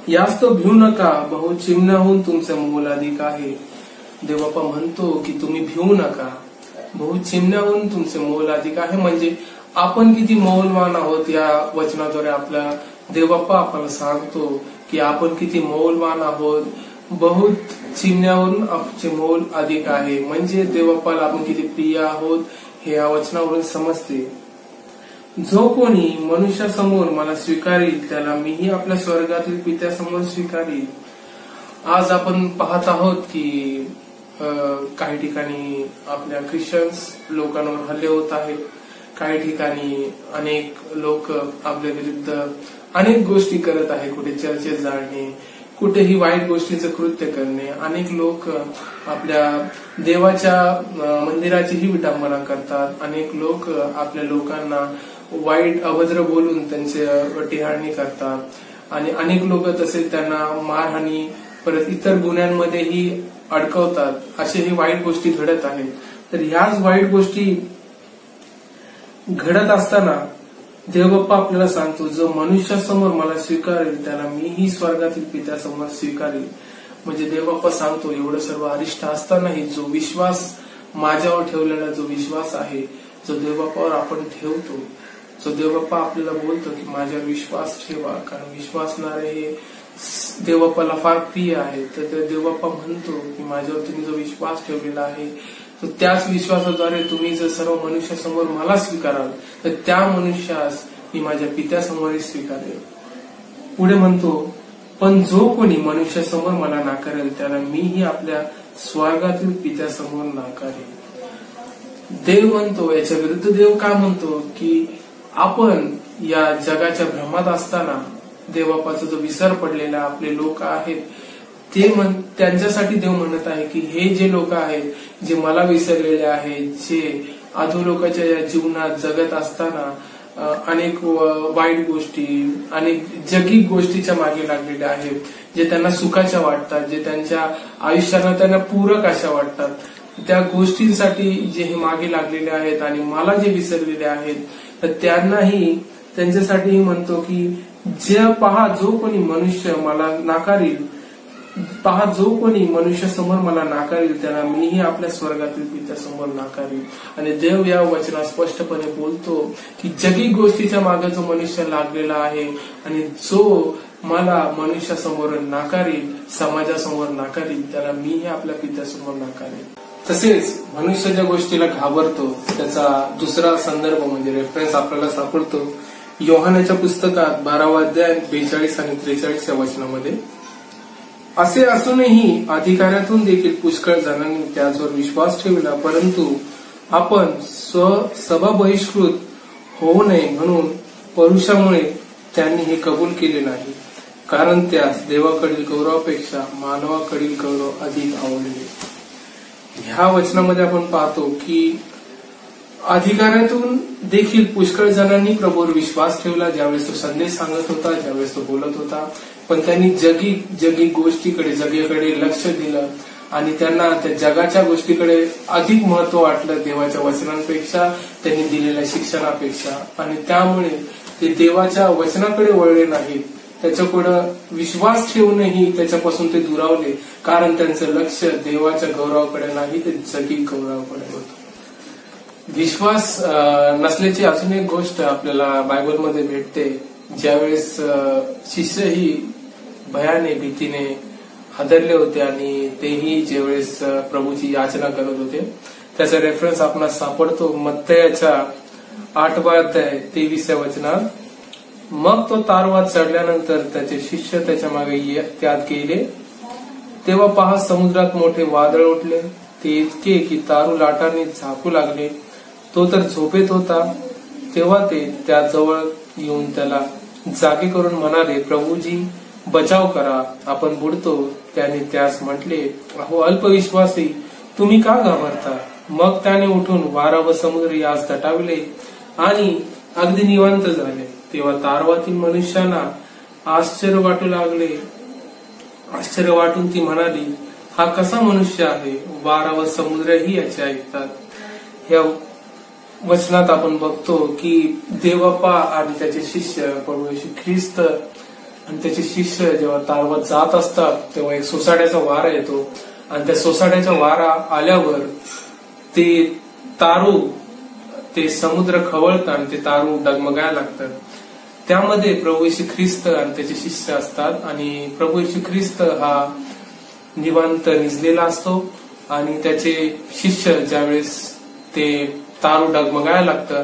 यास तो भिवू नका, बहु चिमण्याहून तुमचं मोल अधिक आहे. देवबाप्पा म्हणतो की तुम्ही भिवू नका, बहु चिमण्याहून तुमचे मोल अधिक आहे. म्हणजे आपण किती मौल्यवान आहोत या वचनाद्वारे आपल्या देवबाप्पा आपल्याला सांगतो की आपण किती मौल्यवान आहोत. बहुत चिमण्यावरून आमचे मोल अधिक आहे. म्हणजे देवबाप्पाला आपण किती प्रिय आहोत हे या वचनावरून समजते. जो कोणी मनुष्यासमोर मला स्वीकारेल त्याला मीही आपल्या स्वर्गातील पित्यासमोर स्वीकारेल. आज आपण पाहत आहोत की काही ठिकाणी आपल्या ख्रिश्चन्स लोकांवर हल्ले होत आहेत. काही ठिकाणी अनेक लोक आपल्या विरुद्ध अनेक गोष्टी करत आहेत. कुठे चर्चेत जाणे, कुठेही वाईट गोष्टीचं कृत्य करणे. अनेक लोक आपल्या देवाच्या मंदिराचीही विटंबना करतात. अनेक लोक आपल्या लोकांना वाईट अभद्र बोलून त्यांचे टिहाळणी करतात आणि अनेक लोक तसेच त्यांना मारहाणी परत इतर गुन्ह्यांमध्येही अडकवतात. असेही वाईट गोष्टी घडत आहेत. तर ह्याच वाईट गोष्टी घडत असताना देवबाप्पा आपल्याला सांगतो जो मनुष्यासमोर मला स्वीकारेल त्याला मीही स्वर्गातील पित्यासमोर स्वीकारेल. म्हणजे देवबाप्पा सांगतो एवढं सर्व अरिष्ट असतानाही जो विश्वास माझ्यावर ठेवलेला जो विश्वास आहे, जो देवबापावर आपण ठेवतो, जो देवबापा आपल्याला बोलतो की माझ्यावर विश्वास ठेवा, कारण विश्वासणारे हे देवबापाला फार प्रिय आहे. तर देवबापा म्हणतो की माझ्यावर तुम्ही जो विश्वास ठेवलेला आहे, तर त्याच विश्वासाद्वारे तुम्ही जर सर्व मनुष्यासमोर मला स्वीकाराल, तर त्या मनुष्यास मी माझ्या पित्यासमोर स्वीकारेल. पुढे म्हणतो, पण जो कोणी मनुष्यासमोर मला नाकारेल, त्याला मीही आपल्या स्वर्गातील पित्यासमोर नाकारेल. देव म्हणतो, याच्या विरुद्ध देव काय म्हणतो की आपण या जगाच्या भ्रमात असताना देवबापाचा जो विसर पडलेला आपले लोक आहेत, त्यांच्यासाठी देव म्हणत आहे की हे जे लोक आहेत जे मला विसरलेले आहेत, जे अधोलोकाच्या या जीवनात जगत असताना अनेक वाईट गोष्टी, अनेक जगिक गोष्टीच्या मागे लागलेल्या आहेत, जे त्यांना सुखाच्या वाटतात, जे त्यांच्या आयुष्याला त्यांना पूरक अशा वाटतात, त्या गोष्टींसाठी जे हे मागे लागलेले आहेत आणि मला जे विसरलेले आहेत, तर त्यांनाही त्यांच्यासाठी म्हणतो की जो कोणी मनुष्य मला नाकारील, जो कोणी मनुष्य समोर मला नाकारील, त्याला मीही आपल्या स्वर्गातील पित्यासमोर नाकारील. आणि देव या वचनात स्पष्टपणे बोलतो की जगी गोष्टीच्या मागे जो मनुष्य लागलेला आहे आणि जो मला मनुष्यासमोर नाकारील, समाजासमोर नाकारील, त्याला मीही आपल्या पित्यासमोर नाकारील. तसेच मनुष्य ज्या गोष्टीला घाबरतो त्याचा दुसरा संदर्भ म्हणजे रेफरन्स आपल्याला सापडतो योहानाच्या पुस्तकात 12वा अध्याय 42 आणि 43 या वचनामध्ये. असे असूनही अधिकाऱ्यातून देखील पुष्कळ जणांनी त्याच्यावर विश्वास ठेवला, परंतु आपण सभा बहिष्कृत होऊ नये म्हणून परुषामुळे त्यांनी हे कबूल केले नाही, कारण त्यास देवाकडील गौरवापेक्षा मानवाकडील गौरव अधिक आवडले. ह्या वचनामध्ये आपण पाहतो की अधिकाऱ्यातून देखील पुष्कळ जणांनी प्रभूवर विश्वास ठेवला ज्यावेळेस तो संदेश सांगत होता, ज्यावेळेस तो बोलत होता, पण त्यांनी जगी गोष्टीकडे जगेकडे लक्ष दिलं आणि त्यांना त्या जगाच्या गोष्टीकडे अधिक महत्व वाटलं देवाच्या वचनांपेक्षा, त्यांनी दिलेल्या शिक्षणापेक्षा, आणि त्यामुळे ते देवाच्या वचनाकडे वळले नाहीत, त्याच्याकडं विश्वास ठेवूनही त्याच्यापासून ते दुरावले, कारण त्यांचं लक्ष देवाच्या गौरवाकडे नाही, ते जगी गौरवाकडे होतं. विश्वास नसल्याची अजून एक गोष्ट आपल्याला बायबलमध्ये भेटते, ज्यावेळेस शिष्यही भयाने भीतीने हादरले होते आणि तेही ज्यावेळेस प्रभूची याचना करत होते. त्याचा रेफरन्स आपणास सापडतो मत्तयाच्या 8वा अध्याय 23व्या वचनात. मग तो तारवात चढल्यानंतर त्याचे शिष्य त्याच्या मागे त्यात गेले, तेव्हा पहा समुद्रात मोठे वादळ उठले, ते इतके की तारू लाटांनी झाकू लागले. तो तर झोपेत होता. तेव्हा ते त्याजवळ येऊन त्याला जागे करून म्हणाले, प्रभूजी बचाव करा, आपण बुडतो. त्याने त्यास म्हटले, अहो अल्पविश्वासी, तुम्ही का घाबरता? मग त्याने उठून वारा व समुद्र यास दटावले आणि अगदी निवांत झाले. तेव्हा तारवातील मनुष्यांना आश्चर्य वाटू लागले. आश्चर्य वाटून ती म्हणाली, हा कसा मनुष्य आहे, वारा व समुद्रही याचे ऐकतात. ह्या वचनात आपण बघतो की देवबापा आणि त्याचे शिष्य प्रभू येशू ख्रिस्त आणि त्याचे शिष्य जेव्हा तारवात जात असतात तेव्हा एक सोसाट्याचा वारा येतो आणि त्या सोसाट्याचा वारा आल्यावर ते समुद्र खवळतं आणि ते तारू डगमगायला लागतात. त्यामध्ये प्रभू येशू ख्रिस्त आणि त्याचे शिष्य असतात आणि प्रभू येशू ख्रिस्त हा निवांत निजलेला असतो आणि त्याचे शिष्य ज्यावेळेस ते तारू डगमगायला लागतं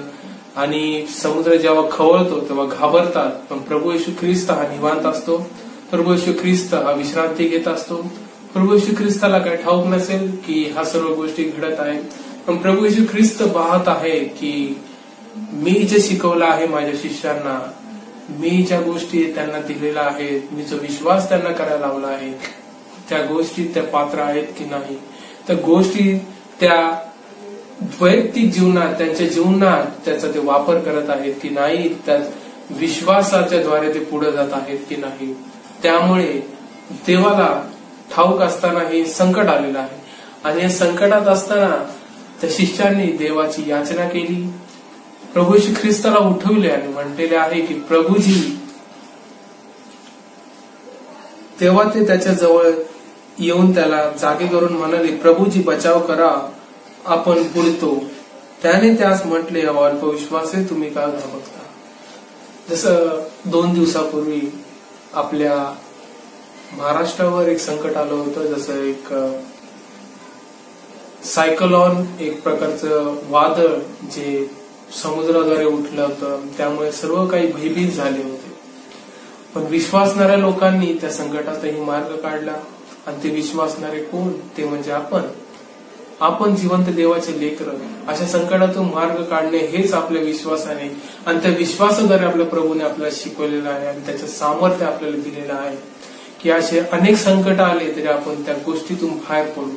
आणि समुद्र जेव्हा खवळतो तेव्हा घाबरतात, पण प्रभू येशू ख्रिस्त हा निवांत असतो. प्रभू येशू ख्रिस्त हा विश्रांती घेत असतो. प्रभू येशू ख्रिस्ताला काही ठाऊक नसेल की हा सर्व गोष्टी घडत आहेत, पण प्रभू येशू ख्रिस्त पाहत आहे की मी जे शिकवलं आहे माझ्या शिष्यांना, मी ज्या गोष्टी त्यांना दिलेल्या आहेत, मी जो विश्वास त्यांना करायला लावला आहे, त्या गोष्टी त्या पात्र आहेत की नाही, त्या गोष्टी त्या वैयक्तिक जीवनात त्यांच्या जीवनात त्याचा ते वापर करत आहेत की नाही, त्या विश्वासाच्या द्वारे ते पुढे जात आहेत की नाही. त्यामुळे देवाला ठाऊक असताना हे संकट आलेलं आहे आणि या संकटात असताना त्या शिष्यांनी देवाची याचना केली, प्रभू येशू ख्रिस्ताला उठवले आणि म्हटलेले आहे की प्रभूजी. तेव्हा ते त्याच्या जवळ येऊन त्याला जागे करून म्हणाले, प्रभूजी बचाव करा, आपण पुढतो, त्याने त्यास म्हटले, अल्पविश्वासे तुम्ही का घाबरता. जसं 2 दिवसापूर्वी आपल्या महाराष्ट्रावर एक संकट आलं होतं. जसं एक सायक्लोन, एक प्रकारचं वादळ जे समुद्राद्वारे उठलं होतं, त्यामुळे सर्व काही भयभीत झाले होते. पण विश्वासणाऱ्या लोकांनी त्या संकटातही मार्ग काढला. आणि ते विश्वासणारे कोण? ते म्हणजे आपण जिवंत देवाचे लेकरं. अशा संकटातून मार्ग काढणे हेच आपल्या विश्वासाने आणि त्या विश्वासाद्वारे आपल्या प्रभूने आपल्याला शिकवलेलं आहे आणि त्याचं सामर्थ्य आपल्याला दिलेलं आहे की असे अनेक संकट आले तरी आपण त्या गोष्टीतून बाहेर पडू.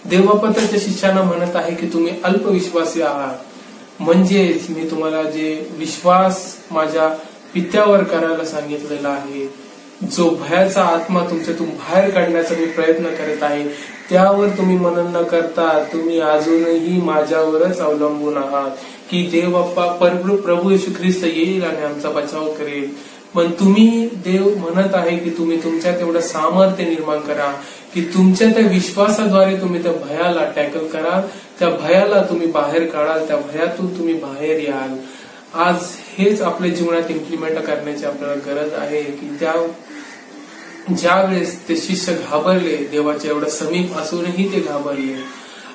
देवबापा त्याच्या शिष्यांना म्हणत आहे की तुम्ही अल्पविश्वासी आहात. म्हणजेच मी तुम्हाला जे विश्वास माझ्या पित्यावर करायला सांगितलेला आहे, जो भयाचा आत्मा तुमच्यातून बाहेर काढण्याचा मी प्रयत्न करत आहे, त्यावर तुम्ही मनन न करता तुम्ही अजूनही माझ्यावरच अवलंबून आहात की देवबाप्पा प्रभू येशू ख्रिस्त येईल आणि आमचा बचाव करेल. पण तुम्ही, देव म्हणत आहे की तुम्ही तुमच्यात एवढं सामर्थ्य निर्माण करा की तुमच्या त्या विश्वासाद्वारे तुम्ही त्या भयाला टॅकल कराल, त्या भयाला तुम्ही बाहेर काढाल, त्या भयातून तुम्ही बाहेर याल. आज हेच आपल्या जीवनात इम्प्लिमेंट करण्याची आपल्याला गरज आहे की ज्या वेळेस ते शिष्य घाबरले, देवाच्या एवढं समीप असूनही ते घाबरले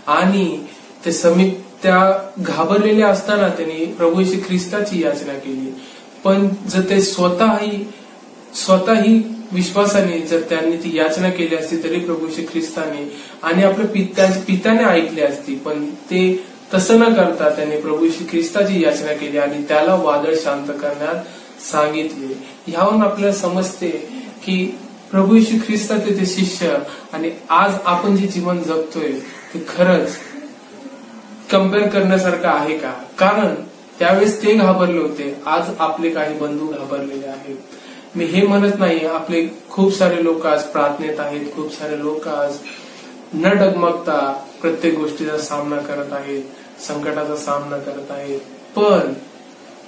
आणि ते समीप त्या घाबरलेले असताना त्यांनी प्रभू येशू ख्रिस्ताची याचना केली. पण जर ते स्वतःही विश्वासाने जर त्यांनी ती याचना केली असती तरी प्रभू येशू ख्रिस्ताने आणि आपल्या पित्याने ऐकली असती. पण ते तसं न करता त्यांनी प्रभू येशू ख्रिस्ताची याचना केली आणि त्याला वादळ शांत करण्यात सांगितले. ह्यावरून आपल्याला समजते की प्रभू येशू ख्रिस्ताचे ते शिष्य आणि आज आपण जे जीवन जगतोय ते खरंच कम्पेअर करण्यासारखं आहे का? कारण त्यावेळेस ते घाबरले होते, आज आपले काही बंधू घाबरलेले आहेत. मी हे म्हणत नाही, आपले खूप सारे लोक आज प्रार्थनेत आहेत, खूप सारे लोक आज न डगमगता प्रत्येक गोष्टीचा सामना करत आहेत, संकटाचा सामना करत आहेत. पण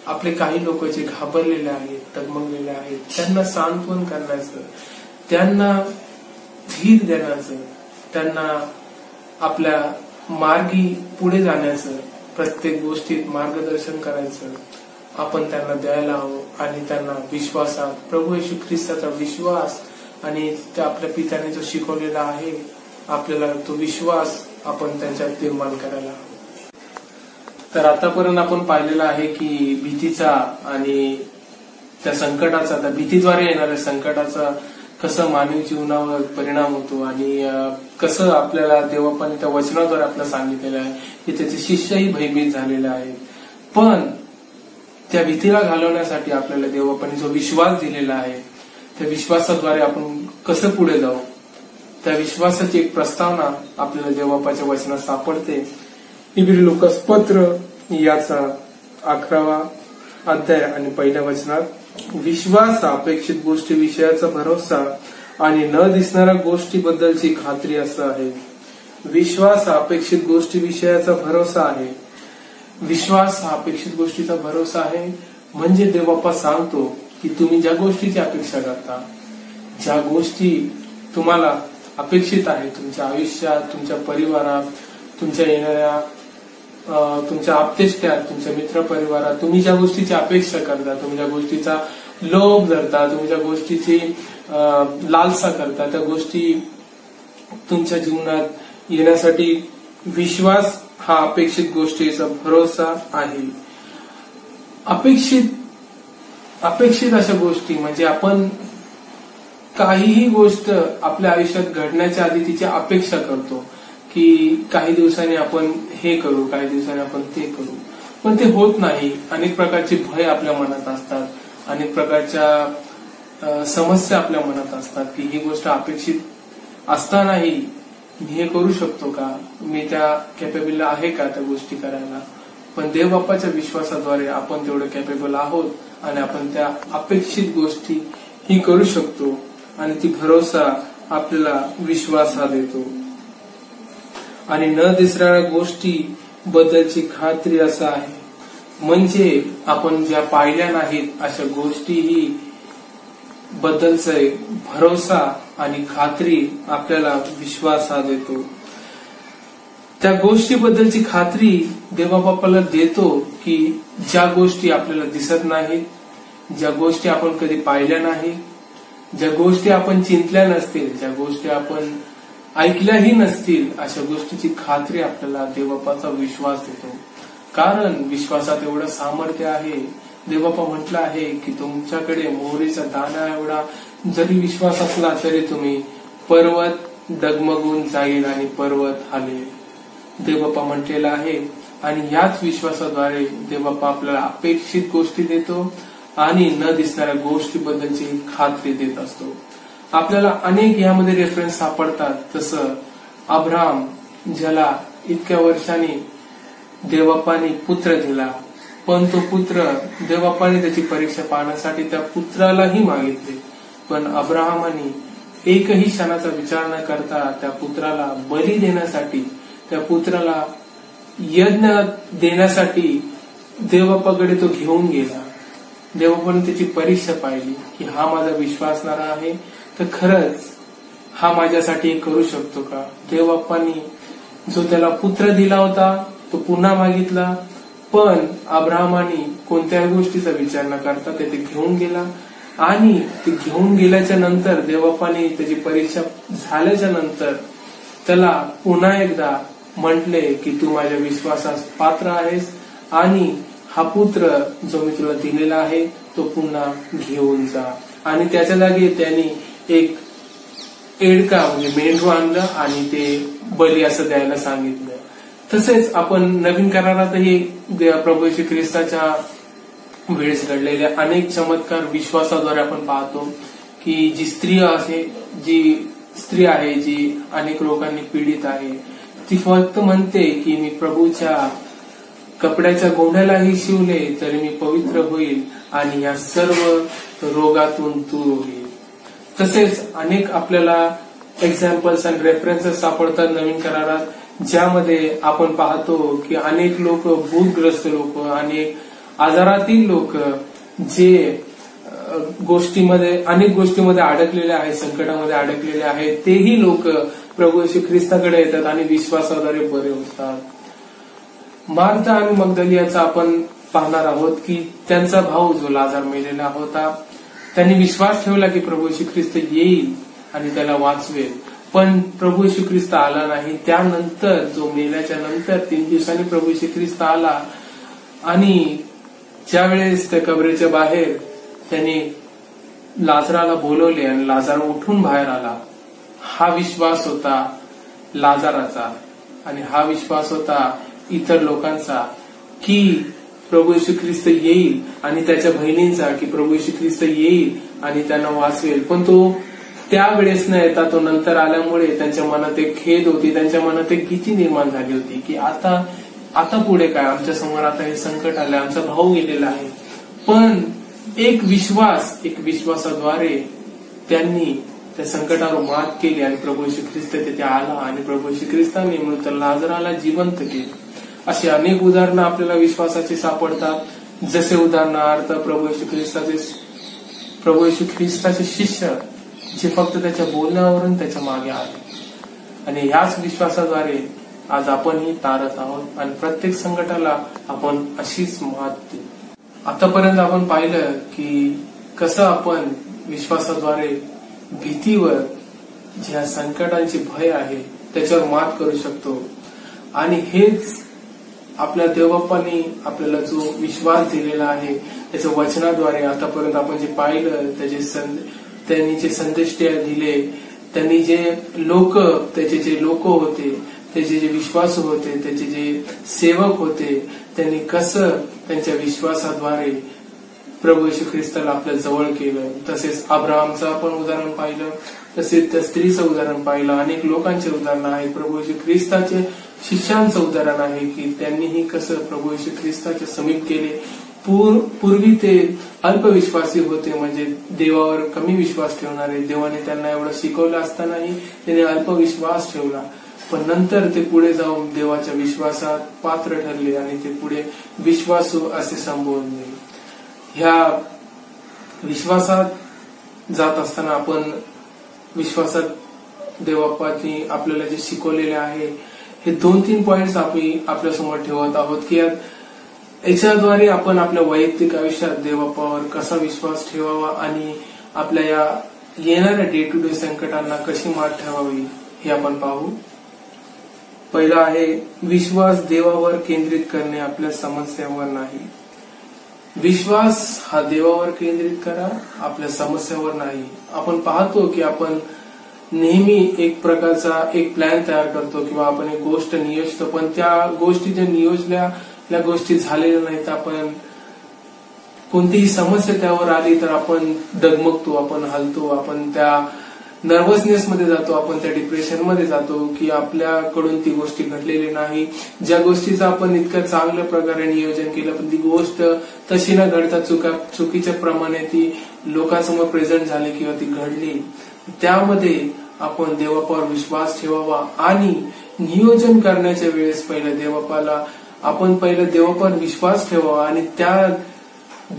आपले काही लोक जे घाबरलेले आहेत, डगमगलेले आहेत, त्यांना सांत्वन करण्याचं, त्यांना धीर देण्याचं, त्यांना आपल्या मार्गी पुढे जाण्याचं, प्रत्येक गोष्टीत मार्गदर्शन करायचं आपण त्यांना द्यायला हवं आणि त्यांना विश्वासात प्रभू येशू ख्रिस्ताचा विश्वास आणि त्या आपल्या पित्याने जो शिकवलेला आहे आपल्याला तो विश्वास आपण त्यांच्यात निर्माण करायला हवा. तर आतापर्यंत आपण पाहिलेलं आहे की भीतीचा आणि त्या संकटाचा, त्या भीतीद्वारे येणाऱ्या संकटाचा कसं मानवी जीवनावर परिणाम होतो आणि कसं आपल्याला देवबापाने त्या वचनाद्वारे आपल्याला सांगितलेलं आहे की त्याचे शिष्यही भयभीत झालेले आहेत. पण त्या भीतीला घालवण्यासाठी आपल्याला देवबापाने जो विश्वास दिलेला आहे त्या विश्वासाद्वारे आपण कसं पुढे जाऊ, त्या विश्वासाची एक प्रस्तावना आपल्याला देवबापाच्या वचनात सापडते. इब्री लूकास पत्र याचा 11वा अध्याय आणि 1ल्या वचनात, विश्वास अपेक्षित गोष्टी विषयाचा भरोसा आणि न दिसणाऱ्या गोष्टीबद्दलची खात्री असं आहे. विश्वास हा अपेक्षित गोष्टी विषयाचा भरोसा आहे. विश्वास हा अपेक्षित गोष्टीचा भरोसा आहे म्हणजे देवबापा सांगतो की तुम्ही ज्या गोष्टीची अपेक्षा करता, ज्या गोष्टी तुम्हाला अपेक्षित आहे तुमच्या आयुष्यात, तुमच्या परिवारात, तुमच्या येणाऱ्या तुमच्या आप्तेष्टात, तुमच्या मित्र परिवारात, तुम्ही ज्या गोष्टीची अपेक्षा करता, तुम्ही ज्या गोष्टीचा लोभ धरता, तुम्ही ज्या गोष्टीची लालसा करता, त्या गोष्टी तुमच्या जीवनात येण्यासाठी विश्वास हा अपेक्षित गोष्टीचा भरोसा आहे. अपेक्षित अशा गोष्टी म्हणजे आपण काहीही गोष्ट आपल्या आयुष्यात घडण्याच्या आधी तिची अपेक्षा करतो की काही दिवसांनी आपण हे करू, काही दिवसांनी आपण ते करू, पण ते होत नाही. अनेक प्रकारचे भय आपल्या मनात असतात, अनेक प्रकारच्या समस्या आपल्या मनात असतात की ही गोष्ट अपेक्षित असतानाही मी हे करू शकतो का, मी त्या कॅपेबल आहे का त्या गोष्टी करायला. पण देवबापाच्या विश्वासाद्वारे आपण तेवढे कॅपेबल आहोत आणि आपण त्या अपेक्षित गोष्टी ही करू शकतो आणि ती भरोसा आपल्याला विश्वास हा देतो. आणि न दिसणाऱ्या गोष्टी बद्दलची खात्री असं आहे म्हणजे आपण ज्या पाहिल्या नाहीत अशा गोष्टीही बद्दलचा भरोसा आणि खात्री आपल्याला विश्वास हा देतो. त्या गोष्टीबद्दलची खात्री देवबापाला देतो की ज्या गोष्टी आपल्याला दिसत नाहीत, ज्या गोष्टी आपण कधी पाहिल्या नाही, ज्या गोष्टी आपण चिंतल्या नसतील, ज्या गोष्टी आपण ऐकल्याही नसतील, अशा गोष्टीची खात्री आपल्याला देवबापाचा विश्वास देतो. कारण विश्वासात एवढं सामर्थ्य आहे. देवबापा म्हटलं आहे की तुमच्याकडे मोहरीचा दाणा एवढा जरी विश्वास असला तरी तुम्ही पर्वत डगमगून जाईल आणि पर्वत हलेल, देवबापा म्हटलेला आहे. आणि याच विश्वासाद्वारे देवबापा आपल्याला अपेक्षित गोष्टी देतो आणि न दिसणाऱ्या गोष्टीबद्दलची खात्री देत असतो. आपल्याला अनेक यामध्ये रेफरन्स सापडतात. तसं अब्राहम, ज्याला इतक्या वर्षांनी देवबापाने पुत्र दिला, पण तो पुत्र देवबापाने त्याची परीक्षा पाहण्यासाठी त्या पुत्रालाही मागितले, पण अब्राहमाने एकही क्षणाचा विचार न करता त्या पुत्राला बली देण्यासाठी, त्या पुत्राला यज्ञ देण्यासाठी देवबापाकडे तो घेऊन गेला. देवबापाने त्याची परीक्षा पाहिली की हा माझा विश्वासणारा आहे, तर खरंच हा माझ्यासाठी करू शकतो का. देवबापांनी जो त्याला पुत्र दिला होता तो पुन्हा मागितला, पण अब्राहमाने कोणत्याही गोष्टीचा विचार न करता ते घेऊन गेला. आणि ते घेऊन गेल्याच्या नंतर देवबापाने त्याची परीक्षा झाल्याच्या नंतर त्याला पुन्हा एकदा म्हटले की तू माझ्या विश्वासास पात्र आहेस आणि हा पुत्र जो मी तुला दिलेला आहे तो पुन्हा घेऊन जा. आणि त्याच्या जागी त्यांनी एक एडका म्हणजे मेंढरू आणलं आणि ते बली असं द्यायला सांगितलं. तसेच आपण नवीन करारातही प्रभू श्री ख्रिस्ताच्या वेळेस घडलेले अनेक चमत्कार विश्वासाद्वारे आपण पाहतो की जी स्त्री आहे जी अनेक रोगांनी पीडित आहे, ती फक्त म्हणते की मी प्रभूच्या कपड्याच्या गोंड्यालाही शिवले तरी मी पवित्र होईल आणि या सर्व रोगातून दूर होईल. तसेच अनेक आपल्याला एक्झाम्पल्स आणि रेफरन्सेस सापडतात नवीन करारात, ज्यामध्ये आपण पाहतो की अनेक लोक, भूतग्रस्त लोक, अनेक आजारातील लोक जे अनेक गोष्टीमध्ये अडकलेले आहेत, संकटामध्ये अडकलेले आहेत, तेही लोक प्रभू येशू ख्रिस्ताकडे येतात आणि विश्वासाद्वारे बरे होतात. मार्था आणि मगदलियाचा आपण पाहणार आहोत की त्यांचा भाऊ जो लाजार मेलेला होता, त्यांनी विश्वास ठेवला की प्रभू येशू ख्रिस्त येईल आणि त्याला वाचवेल, पण प्रभू येशू ख्रिस्त आला नाही. त्यानंतर जो मेल्याच्या नंतर 3 दिवसांनी प्रभू येशू ख्रिस्त आला आणि ज्यावेळेस त्या कबरेच्या बाहेर त्यांनी लाजराला बोलवले आणि लाजार उठून बाहेर आला, हा विश्वास होता लाजाराचा आणि हा विश्वास होता इतर लोकांचा की प्रभू येशू ख्रिस्त येईल आणि त्याच्या बहिणींचा की प्रभू येशू ख्रिस्त येईल आणि त्यांना वाचवेल. पण तो त्यावेळेस न येता तो नंतर आल्यामुळे त्यांच्या मनात एक खेद होती, त्यांच्या मनात एक भीती निर्माण झाली होती की आता पुढे काय, आमच्या समोर आता हे संकट आलंय, आमचा भाऊ गेलेला आहे. पण एक विश्वासाद्वारे त्यांनी त्या संकटावर मात केली आणि प्रभू येशू ख्रिस्त तिथे आला आणि प्रभू येशू ख्रिस्तांनी मृत लाजराला जिवंत केले. अशी अनेक उदाहरणं आपल्याला विश्वासाची सापडतात. जसे उदाहरणार्थ प्रभू येशू ख्रिस्ताचे शिष्य जे फक्त त्याच्या बोलण्यावरून त्याच्या मागे आले आणि याच विश्वासाद्वारे आज आपणही तारत आहोत आणि प्रत्येक संकटाला आपण अशीच मात देऊ. आतापर्यंत आपण पाहिलं की कसं आपण विश्वासाद्वारे भीतीवर, ज्या संकटांची भय आहे त्याच्यावर मात करू शकतो. आणि हेच आपल्या देवबापांनी आपल्याला जो विश्वास दिलेला आहे त्याच्या वचनाद्वारे आतापर्यंत आपण जे पाहिलं, त्यांनी जे संदेश दिले, त्यांनी त्याचे जे लोक होते, त्याचे जे विश्वासू होते, त्याचे जे सेवक होते, त्यांनी कसं त्यांच्या विश्वासाद्वारे प्रभू येशू ख्रिस्ताला आपल्या जवळ केलं. तसेच अब्राहमचं आपण उदाहरण पाहिलं, तसेच त्या स्त्रीचं उदाहरण पाहिलं, अनेक लोकांचे उदाहरण आहे. प्रभू येशू ख्रिस्ताचे शिष्यांचं उदाहरण आहे की त्यांनीही कसं प्रभू येशू ख्रिस्ताच्या समीप केले. पूर्वी ते अल्पविश्वासी होते, म्हणजे देवावर कमी विश्वास ठेवणारे. देवाने त्यांना एवढं शिकवलं असतानाही त्यांनी अल्पविश्वास ठेवला, पण नंतर ते पुढे जाऊन देवाच्या विश्वासात पात्र ठरले आणि ते पुढे विश्वासू असे संबोधले. ह्या विश्वासात जात असताना आपण विश्वासात देवबापांनी आपल्याला जे शिकवलेले आहे हे 2-3 पॉइंट्स आम्ही आपल्यासमोर ठेवत आहोत की याच्याद्वारे आपण आपल्या वैयक्तिक आयुष्यात देवबापावर कसा विश्वास ठेवावा आणि आपल्या या येणाऱ्या डे टू डे संकटांना कशी मात ठेवावी हे आपण पाहू. पहिला आहे विश्वास देवावर केंद्रित करणे, आपल्या समस्यावर नाही. विश्वास हा देवावर केंद्रित करा, आपल्या समस्यावर नाही. आपण पाहतो की आपण नेहमी एक प्रकारचा एक प्लॅन तयार करतो किंवा आपण एक गोष्ट नियोजतो, पण त्या गोष्टी ज्या नियोजल्या त्या गोष्टी झालेल्या नाहीत. आपण कोणतीही समस्या त्यावर आली तर आपण डगमगतो, आपण हलतो, आपण त्या नर्वसनेस मध्ये जातो, आपण त्या डिप्रेशन मध्ये जातो की आपल्याकडून ती गोष्टी घडलेली नाही. ज्या गोष्टीचं आपण इतक्या चांगल्या प्रकारे नियोजन केलं पण ती गोष्ट तशी न घडता चुकीच्या प्रमाणे ती लोकांसमोर प्रेझेंट झाली किंवा ती घडली. त्यामध्ये आपण देवबापावर विश्वास ठेवावा आणि नियोजन करण्याच्या वेळेस पहिल्या देवबापावर विश्वास ठेवावा आणि त्या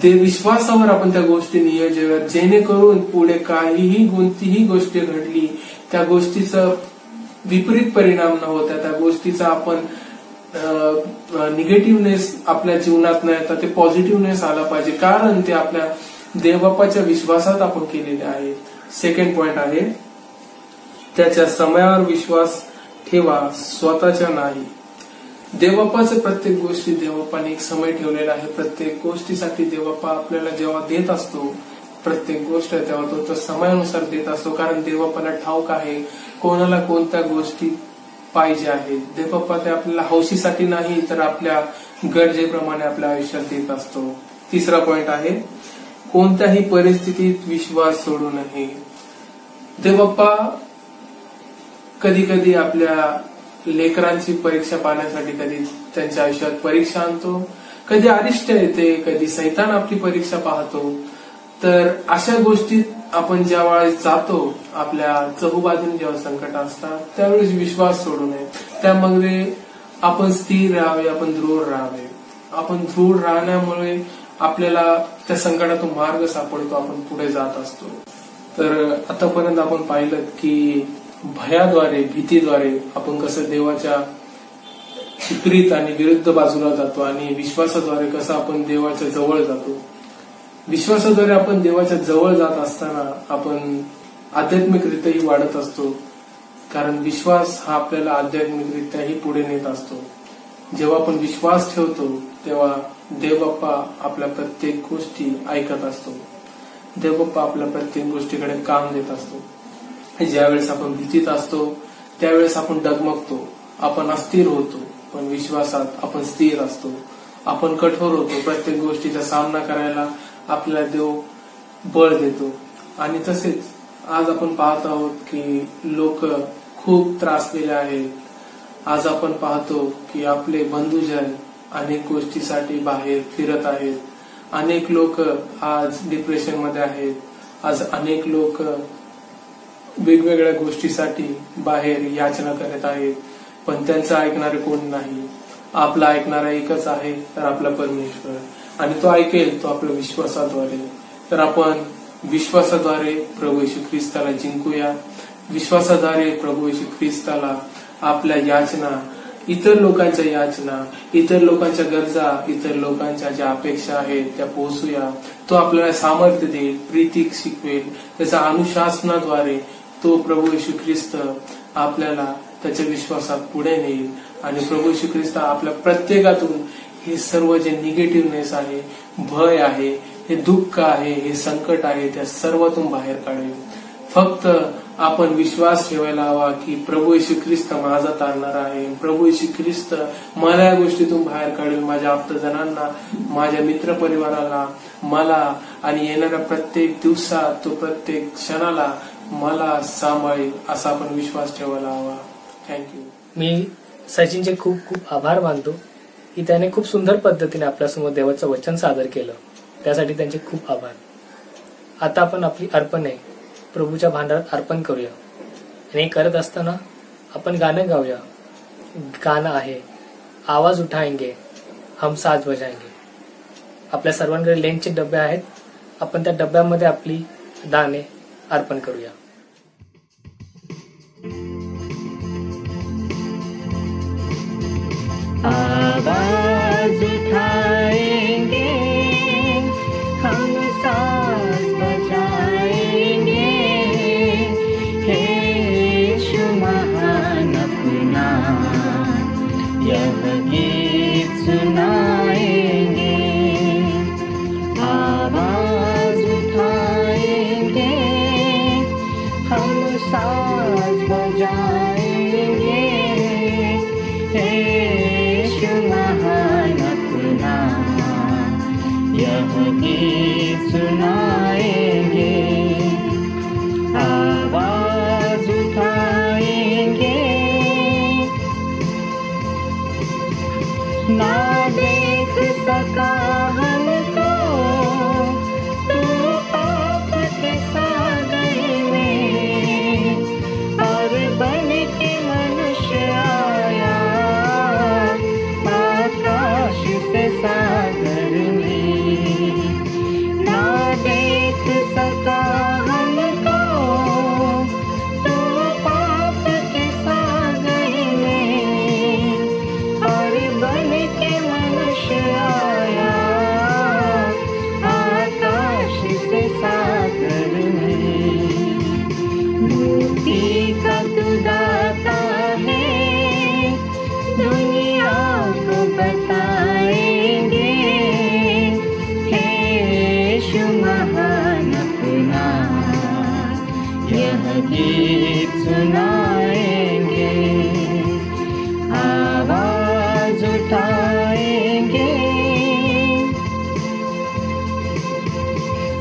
विश्वासावर आपण त्या गोष्टी नियोजन, जेणेकरून पुढे काहीही कोणतीही गोष्ट घडली त्या गोष्टीचा विपरीत परिणाम न होता, त्या गोष्टीचा आपण निगेटिव्हनेस आपल्या जीवनात न येता ते पॉझिटिव्हनेस आला पाहिजे, कारण ते आपल्या देवबापाच्या विश्वासात आपण केलेले आहे. सेकंड पॉइंट आहे त्याच्या समयावर विश्वास ठेवा, स्वतःच्या नाही. देवबापाचं प्रत्येक गोष्टी देवबापाने एक समय ठेवलेला आहे. प्रत्येक गोष्टीसाठी देवबापा आपल्याला जेव्हा देत असतो प्रत्येक गोष्ट तेव्हा तो समयानुसार देत असतो, कारण देवबापाला ठाऊक आहे कोणाला कोणत्या गोष्टी पाहिजे आहेत. देवबापा ते आपल्याला हौशीसाठी नाही तर आपल्या गरजेप्रमाणे आपल्या आयुष्यात देत असतो. तिसरा पॉइंट आहे कोणत्याही परिस्थितीत विश्वास सोडू नये. देवबापा कधी कधी आपल्या लेकरांची परीक्षा पाहण्यासाठी कधी त्यांच्या आयुष्यात परीक्षा आणतो, कधी अरिष्ट येते, कधी सैतान आपली परीक्षा पाहतो. तर अशा गोष्टीत आपण ज्या वेळेस जातो, आपल्या चहूबाजूने जेव्हा संकट असतात त्यावेळेस विश्वास सोडू नये. त्यामध्ये आपण स्थिर राहावे, आपण दृढ राहावे. आपण दृढ राहण्यामुळे आपल्याला त्या संकटातून मार्ग सापडतो, आपण पुढे जात असतो. तर आतापर्यंत आपण पाहिलं की भयाद्वारे, भीतीद्वारे आपण कसं देवाच्या विपरीत आणि विरुद्ध बाजूला जातो आणि विश्वासाद्वारे कसं आपण देवाच्या जवळ जातो. विश्वासाद्वारे आपण देवाच्या जवळ जात असताना आपण आध्यात्मिकरित्याही वाढत असतो, कारण विश्वास हा आपल्याला आध्यात्मिकरित्याही पुढे नेत असतो. जेव्हा आपण विश्वास ठेवतो तेव्हा देवबाप्पा आपल्या प्रत्येक गोष्टी ऐकत असतो. देवबाप्पा आपल्या प्रत्येक गोष्टीकडे काम देत असतो. ज्यावेळेस आपण भीतीत असतो त्यावेळेस आपण डगमगतो, आपण अस्थिर होतो, पण विश्वासात आपण स्थिर असतो. आपण कठोर होतो, प्रत्येक गोष्टीचा सामना करायला आपल्याला देव बळ देतो. आणि तसेच आज आपण पाहत आहोत की लोक खूप त्रासलेले आहेत. आज आपण पाहतो की आपले बंधुजन अनेक गोष्टीसाठी बाहेर फिरत आहेत. अनेक लोक आज डिप्रेशन मध्ये आहेत. आज अनेक लोक वेगवेगळ्या गोष्टीसाठी बाहेर याचना करत आहेत, पण त्यांचं ऐकणारे कोण नाही. आपला ऐकणारा एकच आहे, तर आपला परमेश्वर, आणि तो ऐकेल तो आपल्या विश्वासाद्वारे. तर आपण विश्वासाद्वारे प्रभू येशू ख्रिस्ताला जिंकूया. विश्वासाद्वारे प्रभू येशू ख्रिस्ताला आपल्या याचना, इतर लोकांच्या याचना, इतर लोकांच्या गरजा, इतर लोकांच्या ज्या अपेक्षा आहेत त्या पोहोचूया. तो आपल्याला सामर्थ्य देईल, प्रीती शिकवेल. त्याच्या अनुशासनाद्वारे तो प्रभू येशू ख्रिस्त आपल्याला त्याच्या विश्वासात पुढे नेईल आणि प्रभू येशू ख्रिस्त आपल्या प्रत्येकातून हे सर्व जे निगेटिव्हनेस आहे, भय आहे, हे दुःख आहे, हे संकट आहे, त्या सर्वातून बाहेर काढेल. फक्त आपण विश्वास ठेवायला हवा की प्रभू येशू ख्रिस्त माझा तारणार आहे. प्रभू येशू ख्रिस्त मला या गोष्टीतून बाहेर काढेल. माझ्या आप्तजनांना, माझ्या मित्र परिवाराला, मला आणि येणाऱ्या प्रत्येक दिवसात, तो प्रत्येक क्षणाला मला सांभाळेल, असा आपण विश्वास ठेवायला हवा. थँक्यू. मी सचिनचे खूप खूप आभार मानतो की त्याने खूप सुंदर पद्धतीने आपल्यासमोर देवाचं वचन सादर केलं. त्यासाठी त्यांचे खूप आभार. आता आपण आपली अर्पणे प्रभूच्या भांडारात अर्पण करूया आणि हे करत असताना आपण गाणं गाऊया. गाणं आहे आवाज उठाएंगे हम साज बजाएंगे. आपल्या सर्वांकडे लेनचे डबे आहेत. आपण त्या डब्यामध्ये आपली दाणे अर्पण करूया. आवाज उठाएंगे, हम साज बजाएंगे, हे यीशु महान अपना यह गीत सुनाएंगे। आवाज उठाएंगे, हम साज बजाएंगे, हे यीशु महान अपना यह गीत सुनाएंगे। आवाज उठाएंगे, ना देख सका हमको तू पाप के सागर में, और बन के मनुष्य आया आकाश से सागर में। ना देख सका हमको तू पाप के सागर में, और बन के मनुष्य आया आकाश से सागर में। मुक्ति का तू दाता है, दुनिया को बताएंगे, हे यीशु महान अपना यह गीत सुनाएंगे। आवाज उठाएंगे,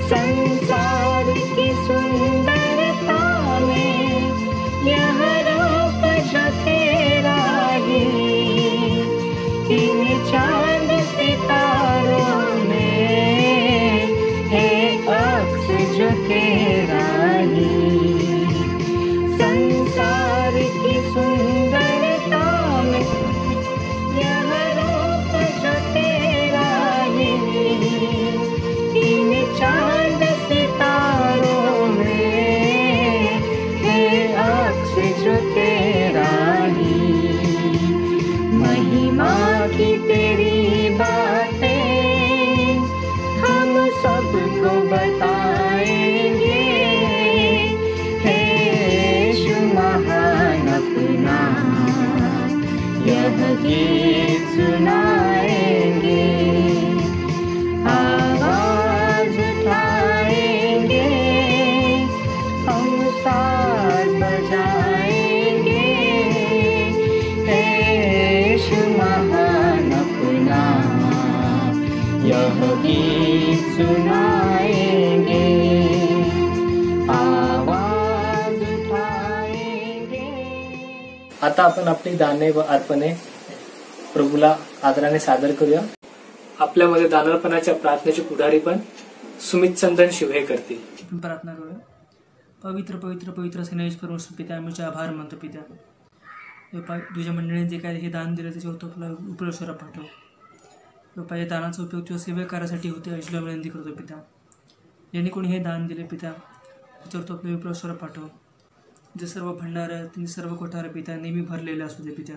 संसार की सुंदरता में यह रूप जो तेरा ही, इन चांद सितारों में है अक्स जो तेरा ही। संसार की सुंदरता में यह रूप जो तेरा ही, इन चांद सितारों में है अक्स जो तेरा ही। महिमा की तेरी बातें हम सबको बताएंगे, हे यीशु महान अपना यह गीत सुनाएंगे। आवाज उठाएंगे, हम साज बजाएंगे, हे यीशु महान अपना यह गीत सुनाएंगे। आवाज उठाएंगे। आता आपण आपली दाने व अर्पणे प्रभूला आदराने सादर करूया। आपल्यामध्ये दानर्पणाच्या प्रार्थनेचे पुढारी पण सुमित चंदन शिवहे करतील। आपण प्रार्थना करूया। पवित्र पवित्र पवित्र सेनेश परमेश्वर पिता, आम्ही आभार मानतो पिता। तुझ्या मंडळीने जे काय हे दान दिलं त्याच्यावर तो आपला उपलेश्वरा पाठव। बापा, या दानाचा उपयोग तुझ्या सेवा कार्यासाठी होते अशी विनंती करतो पिता। ज्यांनी कोणी हे दान दिले पिता, त्याच्यावर तो आपल्या उपलेश्वरा पाठव। जे सर्व भंडार त्यांनी सर्व कोठार पिता नेहमी भरलेले असू दे पिता।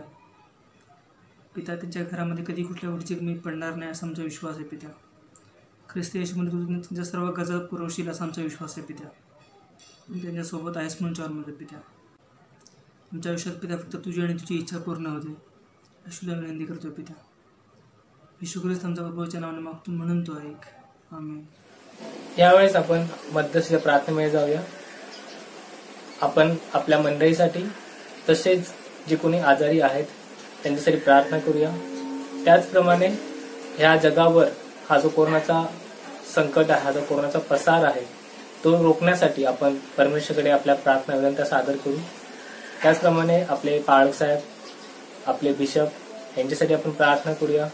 पिता, त्यांच्या घरामध्ये कधी कुठल्या गोष्टीची कमी पडणार नाही असा आमचा विश्वास आहे पिता। ख्रिस्त येशूमध्ये तू त्यांच्या सर्व गरजा पुरवशील असा आमचा विश्वास आहे पिता। त्यांच्यासोबत आहेस म्हणून चारमध्ये पिता। आमच्या आयुष्यात पिता फक्त तुझी आणि तुझी इच्छा पूर्ण होते अशी विनंती करतो पिता। येशू ख्रिस्त आमच्या प्रभूच्या नावाने मागतो म्हणून तो ऐक, आमेन। यावेळेस आपण मध्यस्थीच्या प्रार्थनेमध्ये जाऊया। आपण आपल्या मंडळीसाठी तसेच जे कोणी आजारी आहेत त्यांच्यासाठी प्रार्थना करूया। त्याचप्रमाणे ह्या जगावर हा जो कोरोनाचा संकट आहे, हा जो कोरोनाचा पसार आहे, तो रोखण्यासाठी आपण परमेश्वराकडे आपल्या प्रार्थना विनंत्या सादर करू। त्याचप्रमाणे आपले पाळक साहेब, आपले बिशप यांच्यासाठी आपण प्रार्थना करूया।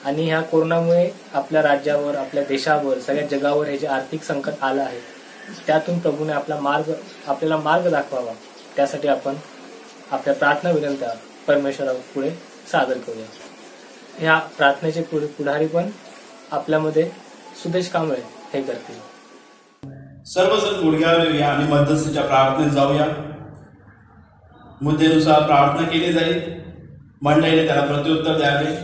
आणि ह्या कोरोनामुळे आपल्या राज्यावर, आपल्या देशावर, सगळ्या जगावर हे जे आर्थिक संकट आलं आहे त्यातून प्रभूने आपल्याला मार्ग दाखवावा, त्यासाठी आपण आपल्या प्रार्थना विनंत्या परमेश्वरापुढे सादर करूया। ह्या प्रार्थनेचे पुढारी पण आपल्यामध्ये सुदेश कांबळे हे करतील। सर्वजण गुडघ्यावर येऊया आणि मध्यस्थीच्या प्रार्थनेत जाऊया। मुद्देनुसार प्रार्थना केली जाईल। मंडळीने त्याला प्रत्युत्तर द्यावे.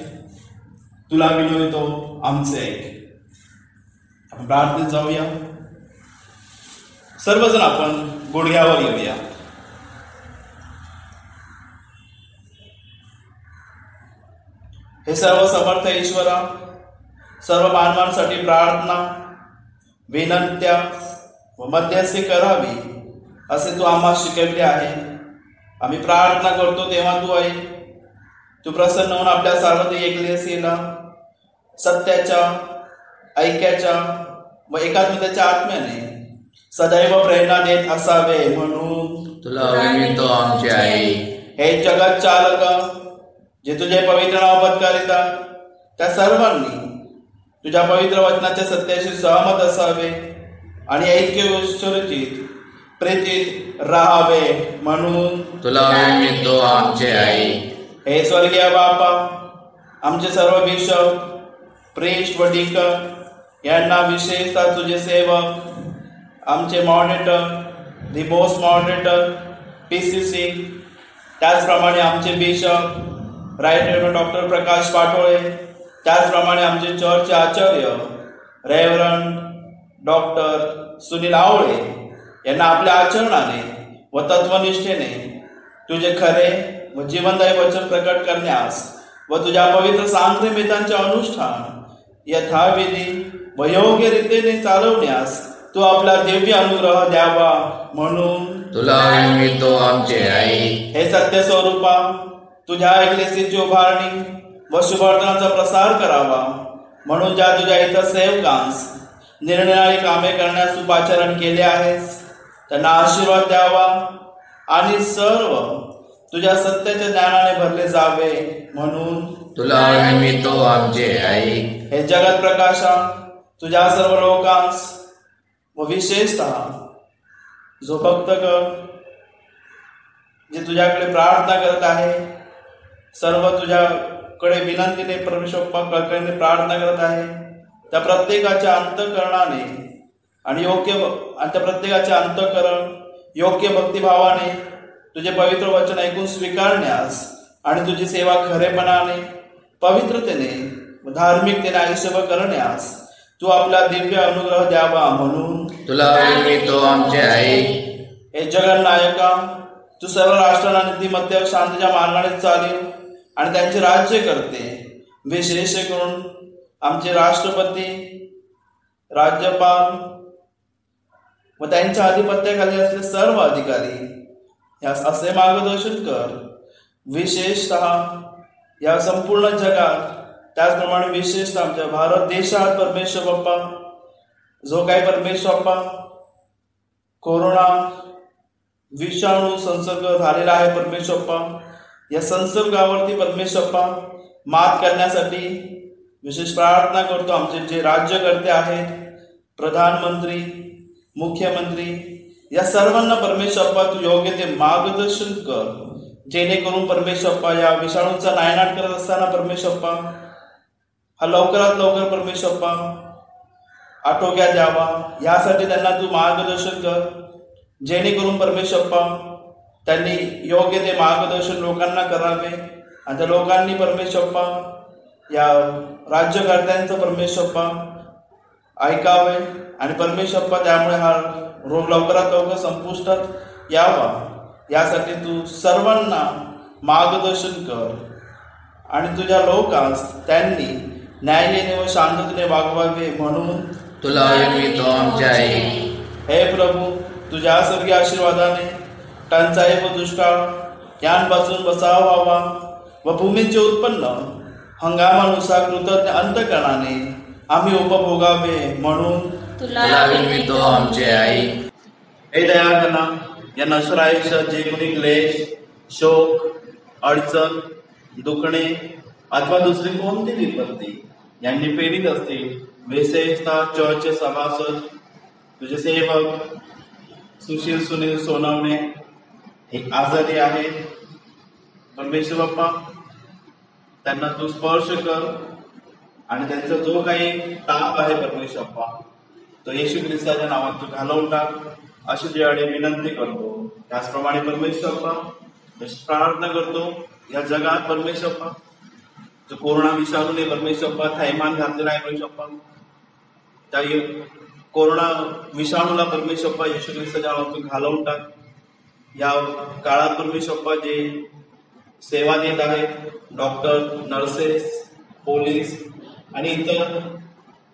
तुला विनवितो आमचे ऐक. आपण प्रार्थनेत जाऊया. सर्वजण आपण गुडघ्यावर येऊया. हे सर्व समर्थ ईश्वरा, सर्व मानवांसाठी प्रार्थना, विनंत्या व मध्यस्थी करावी असे तू आम्हाला शिकवले आहे. आम्ही प्रार्थना करतो तेव्हा तू ऐक. तू प्रसन्न होऊन आपल्या सार्वत्रिक एकलेसीला सत्याच्या, ऐक्याच्या व एकात्मतेच्या आत्म्याने सदैव प्रेरणा देत असावे म्हणून तुला विनवितो आमचे आई. हे जगत चालक जे तुझे पवित्र नाव पत्करितात त्या सर्वांनी तुझ्या पवित्र वचनाच्या सत्याशी सहमत असावे आणि ऐक्य सुरक्षित प्रीतीत राहावे म्हणून तुला विनवितो आमचे आई. हे स्वर्गीय बापा, आमचे सर्व बिशप, प्रीस्ट व डीकन यांना विशेषतः तुझे सेवक, आमचे monitor, the most monitor PCC, त्याचप्रमाणे आमचे बिशप राईट रेव्हरंड डॉक्टर प्रकाश पाटोळे, त्याचप्रमाणे आमचे चर्चचे आचार्य रेव्हरंड डॉक्टर सुनील आवळे यांना आपल्या आचरणाने व तत्वनिष्ठेने तुझे खरे व जीवनदायी वचन प्रकट करण्यास व तुझ्या पवित्र सांक्रामिकांचे अनुष्ठान यथाविधी व योग्य रीतीने चालवण्यास तू आपला दिव्य अनुग्रह द्यावा म्हणून तुला विनवितो आमचे आई. हे सत्य स्वरूपा, तुझ्या एकलेसीची उभारणी व शुभवर्तनाचा प्रसार करावा म्हणून ज्या तुझ्या इतर सेवकांस निरनिराळी कामे करण्यास तू पाचारण केले आहेस त्यांना आशीर्वाद द्यावा आणि सर्व तुझ्या सत्याच्या ज्ञानाने भरले जावे म्हणून तुला विनवितो आमचे आई. हे जगत प्रकाशा, तुझ्या सर्व लोकांस व विशेषतः जो भक्तगण जे तुझ्याकडे प्रार्थना करत आहे, सर्व तुझ्याकडे विनंतीने परमेश्वराकडे प्रार्थना करत आहे, त्या प्रत्येकाच्या अंतःकरणाने आणि त्या प्रत्येकाचे अंतःकरण योग्य भक्तिभावाने तुझे पवित्र वचन ऐकून स्वीकारण्यास आणि तुझी सेवा खरेपणाने, पवित्रतेने व धार्मिकतेने आयुष्यभर करण्यास तू आपला दिव्य अनुग्रह द्यावा म्हणून तुला विनवितो आमचे आई. हे जगन्नायका, तू सर्व राष्ट्रांना नीतिमत्तेवर शांतीच्या मार्गाने चालीव आणि त्यांचे राज्य करते. विशेष करून आमचे राष्ट्रपती, राज्यपाल व त्यांच्या आधिपत्याखाली असलेले सर्व अधिकारी यास असे मार्गदर्शन कर. विशेषतः या संपूर्ण जगात, त्याचप्रमाणे विशेषतः आमच्या भारत देशात परमेश्वर बाप्पा, जो काही परमेश्वर बाप्पा कोरोना विषाणू संसर्ग झालेला आहे परमेश्वर बाप्पा, या संसर्गावरती परमेश्वर बाप्पा मात करण्यासाठी विशेष प्रार्थना करतो. आमचे जे राज्यकर्ते आहेत, प्रधानमंत्री, मुख्यमंत्री, या सर्वांना परमेश्वर बाप्पा तू योग्य ते मार्गदर्शन कर, जेणेकरून परमेश्वर बाप्पा या विषाणूचा नायनाट करत असताना परमेश्वर बाप्पा हा लवकरात लवकर परमेश्वर बाप्पा आटोक्यात द्यावा. यासाठी त्यांना तू मार्गदर्शन कर, जेणेकरून परमेश्वर बाप्पा त्यांनी योग्य ते मार्गदर्शन लोकांना करावे आणि त्या लोकांनी परमेश्वर बाप्पा या राज्यकर्त्यांचं परमेश्वर बाप्पा ऐकावे आणि परमेश्वर बाप्पा त्यामुळे हा रोग लवकरात लवकर संपुष्टात यावा. यासाठी तू सर्वांना मार्गदर्शन कर आणि तुझ्या लोकांस त्यांनी न्यायाने व शांततेने वागवावे म्हणून तुला विनवितो आमच्या आई. हे प्रभू, तुझ्या स्वर्गीय आशीर्वादाने टंचाई व दुष्काळ यांपासून बचाव व्हावा व भूमीचे उत्पन्न हंगामानुसार कृतज्ञ अंतःकरणाने आम्ही उपभोगावे म्हणून तुला विनवितो आमचे आई. हे दयागणा, या नश्वर आयुष्यात जे कोणी क्लेश, शोक, अडचण, दुखणे अथवा दुसरी कोणती विपत्ती यांनी पीडित असतील, विशेषतः चर्चचे सभासद, तुझे सेवक सुशील सुनील सोनवणे हे आजारी आहेत, परमेश्वर बाप्पा त्यांना तू स्पर्श कर आणि त्यांचा जो काही ताप आहे परमेश्वर बाप्पा तो येशू ख्रिस्ताच्या नावात तू घालवून टाक, अशी तुझ्याकडे विनंती करतो. त्याचप्रमाणे परमेश्वर बाप्पा प्रार्थना करतो या जगात परमेश्वर जो कोरोना विषाणूने परमेश्वर थैमान घातलेला आहे परमेश्वर त्या कोरोना विषाणूला परमेश्वर येशू ख्रिस्ताच्या नावातून घालवून टाक. या काळात परमेश्वर जे सेवा देत आहेत डॉक्टर, नर्सेस, पोलीस आणि इतर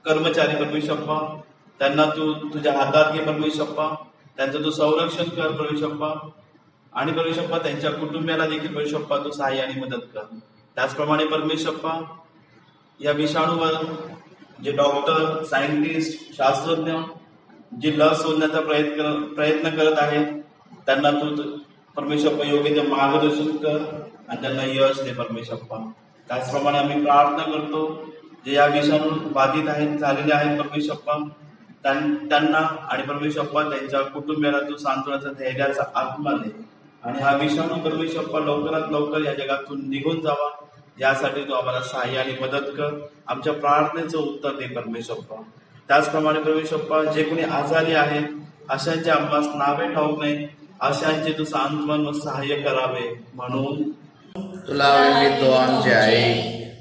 कर्मचारी परमेश्वर त्यांना तू तुझ्या हातात घे परमेश्वर. त्यांचं तू संरक्षण कर परमेश्वर आणि परमेश्वर त्यांच्या कुटुंबियाला देखील परमेश्वर तू सहाय्य आणि मदत कर. त्याचप्रमाणे परमेश्वर या विषाणूवर जे डॉक्टर, सायंटिस्ट, शास्त्रज्ञ जे लस शोधण्याचा प्रयत्न करत आहेत त्यांना तू परमेश्वर योग्य ते मार्गदर्शन कर आणि त्यांना यश दे परमेश्वर. त्याचप्रमाणे आम्ही प्रार्थना करतो जे या विषाणू बाधित आहेत झालेले आहेत परमेश्वर त्यांना आणि परमेश्वर त्यांच्या कुटुंबियाला तू सांत्वनाचा धैर्याचा आत्मा दे आणि हा विषाणू परमेश्वर लवकरात लवकर या जगातून निघून जावा यासाठी तू आम्हाला सहाय्य आणि मदत कर. आमच्या प्रार्थनेचं उत्तर दे परमेश्वर. त्याचप्रमाणे परमेश्वर जे कोणी आजारी आहेत अशांचे आम्हाला नावे ठाऊक नाही अशांचे तू सांत्वन व सहाय्य करावे म्हणून तुला विनवितो आमचे आई.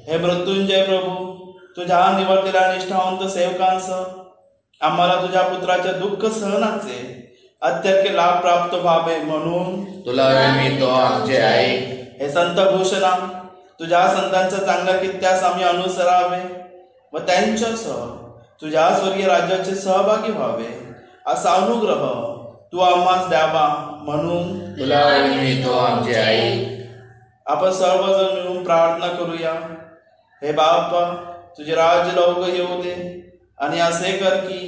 हे मृत्युंजय प्रभू तुझ्या निवडलेल्या निष्ठावंत सेवकांसह आम्हाला तुझ्या पुत्राच्या दुःख सहनाचे अत्यर्क लाभ प्राप्त व्हावे म्हणून तुला विनवितो आमचे आई. हे संत भूषणा तुझ्या संतांचा चांगला कित्यास आम्ही अनुसरावे व त्यांच्यासह तुझ्या स्वर्गीय राज्याचे सहभागी व्हावे असा अनुग्रह तू आम्हास द्यावा म्हणून तुला विनवितो आमचे आई. आपण सर्वजण मिळून प्रार्थना करूया. हे बाप्पा तुझे राज्य लवकर येऊ दे आणि असे कर की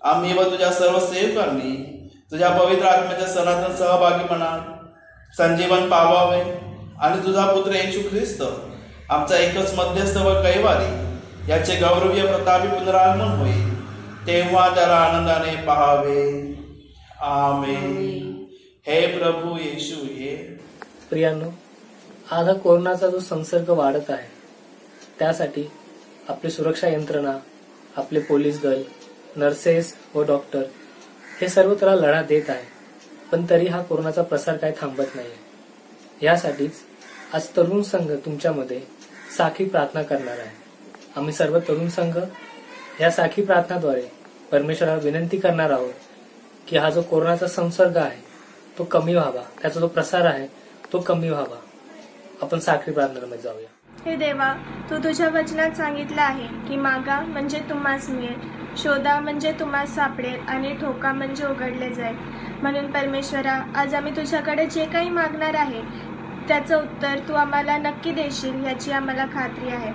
आम्ही व तुझ्या सर्व सेवकांनी तुझ्या पवित्र आत्म्याच्या सणातून सहभागी म्हणा संजीवन पावावे आणि तुझा पुत्र येशू ख्रिस्त आमचा एकच मध्यस्थ व कैवारी याचे गौरवीय प्रतापी पुनरागमन होईल तेव्हा त्याला आनंदाने पाहावे. आमेन. हे प्रभू येशू ये. प्रियांनो, आज हा कोरोनाचा जो संसर्ग वाढत आहे त्यासाठी आपली सुरक्षा यंत्रणा, आपले पोलीस दल, नर्सेस व डॉक्टर हे सर्व त्याला लढा देत आहे. पण तरी हा कोरोनाचा प्रसार काही थांबत नाही. यासाठीच आज तरुण संघ तुमच्यामध्ये साखी प्रार्थना करणार आहे. आम्ही सर्व तरुण संघ या साखी प्रार्थनाद्वारे परमेश्वराला विनंती करणार आहोत की हा जो कोरोनाचा संसर्ग आहे तो कमी व्हावा, त्याचा जो प्रसार आहे तो कमी व्हावा. आपण साखी प्रार्थनेमध्ये जाऊया. हे देवा, तू तुझ्या वचनात सांगितलं आहे की मागा म्हणजे तुम्हास मिळेल, शोधा म्हणजे तुम्हास सापडेल आणि ठोका म्हणजे उघडले जाईल. म्हणून परमेश्वरा, आज आम्ही तुझ्याकडे जे काही मागणार आहे त्याचं उत्तर तू आम्हाला नक्की देशील याची आम्हाला खात्री आहे.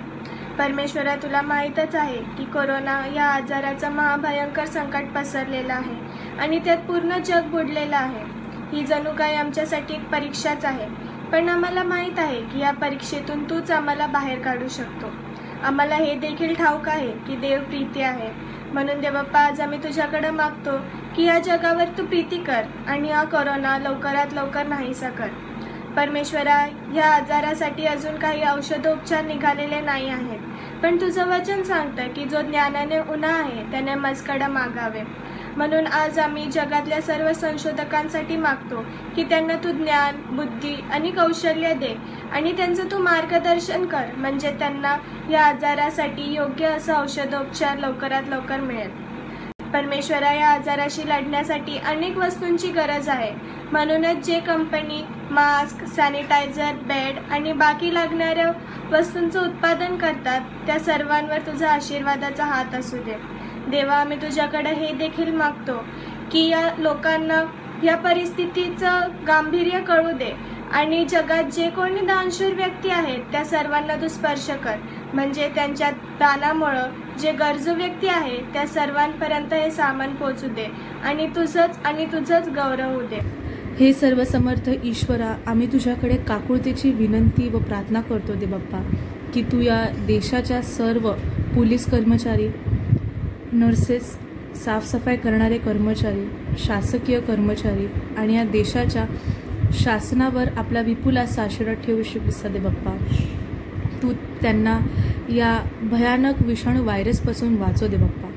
परमेश्वरा, तुला माहीतच आहे की कोरोना या आजाराचा महाभयंकर संकट पसरलेला आहे आणि त्यात पूर्ण जग बुडलेलं आहे. ही जणू काही आमच्यासाठी एक परीक्षाच आहे, पण आम्हाला माहीत आहे की या परीक्षेतून तूच आम्हाला बाहेर काढू शकतो. आम्हाला हे देखील ठाऊक आहे की देव प्रीती आहे. म्हणून देवप्पा, आज आम्ही तुझ्याकडे मागतो की या जगावर तू प्रीती कर आणि हा कोरोना लवकरात लवकर नाहीसा कर. परमेश्वरा, या आजारासाठी अजून काही औषधोपचार निघालेले नाही आहेत, पण तुझं वचन सांगतं की जो ज्ञानाने उन्हा आहे त्याने मजकडं मागावे. म्हणून आज आम्ही जगातल्या सर्व संशोधकांसाठी मागतो की त्यांना तू ज्ञान, बुद्धी आणि कौशल्य दे आणि त्यांचं तू मार्गदर्शन कर, म्हणजे त्यांना या आजारासाठी योग्य असा औषधोपचार लवकरात लवकर मिळेल. परमेश्वरा, या आजाराशी लढण्यासाठी अनेक वस्तूंची गरज आहे. म्हणूनच जे कंपनी मास्क, सॅनिटायझर, बेड आणि बाकी लागणाऱ्या वस्तूंचं उत्पादन करतात त्या सर्वांवर तुझा आशीर्वादाचा हात असू दे. देवा, आम्ही तुझ्याकडे हे देखील मागतो की या लोकांना या परिस्थितीचं गांभीर्य कळू दे आणि जगात जे कोणी दानशूर व्यक्ती आहेत त्या सर्वांना तू स्पर्श कर, म्हणजे त्यांच्या दानामुळं जे गरजू व्यक्ती आहेत त्या सर्वांपर्यंत हे सामान पोचू दे आणि तुझंच गौरव होऊ दे. हे सर्वसमर्थ ईश्वरा, आम्ही तुझ्याकडे काकुळतेची विनंती व प्रार्थना करतो दे बाप्पा की तू या देशाच्या सर्व पोलीस कर्मचारी, नर्सेस, साफसफाई करणारे कर्मचारी, शासकीय कर्मचारी आणि या देशाच्या शासनावर आपला विपुल असा आशीर्वाद ठेवू शकतो दे बाप्पा. तू त्यांना या भयानक विषाणू व्हायरसपासून वाचव दे बाप्पा.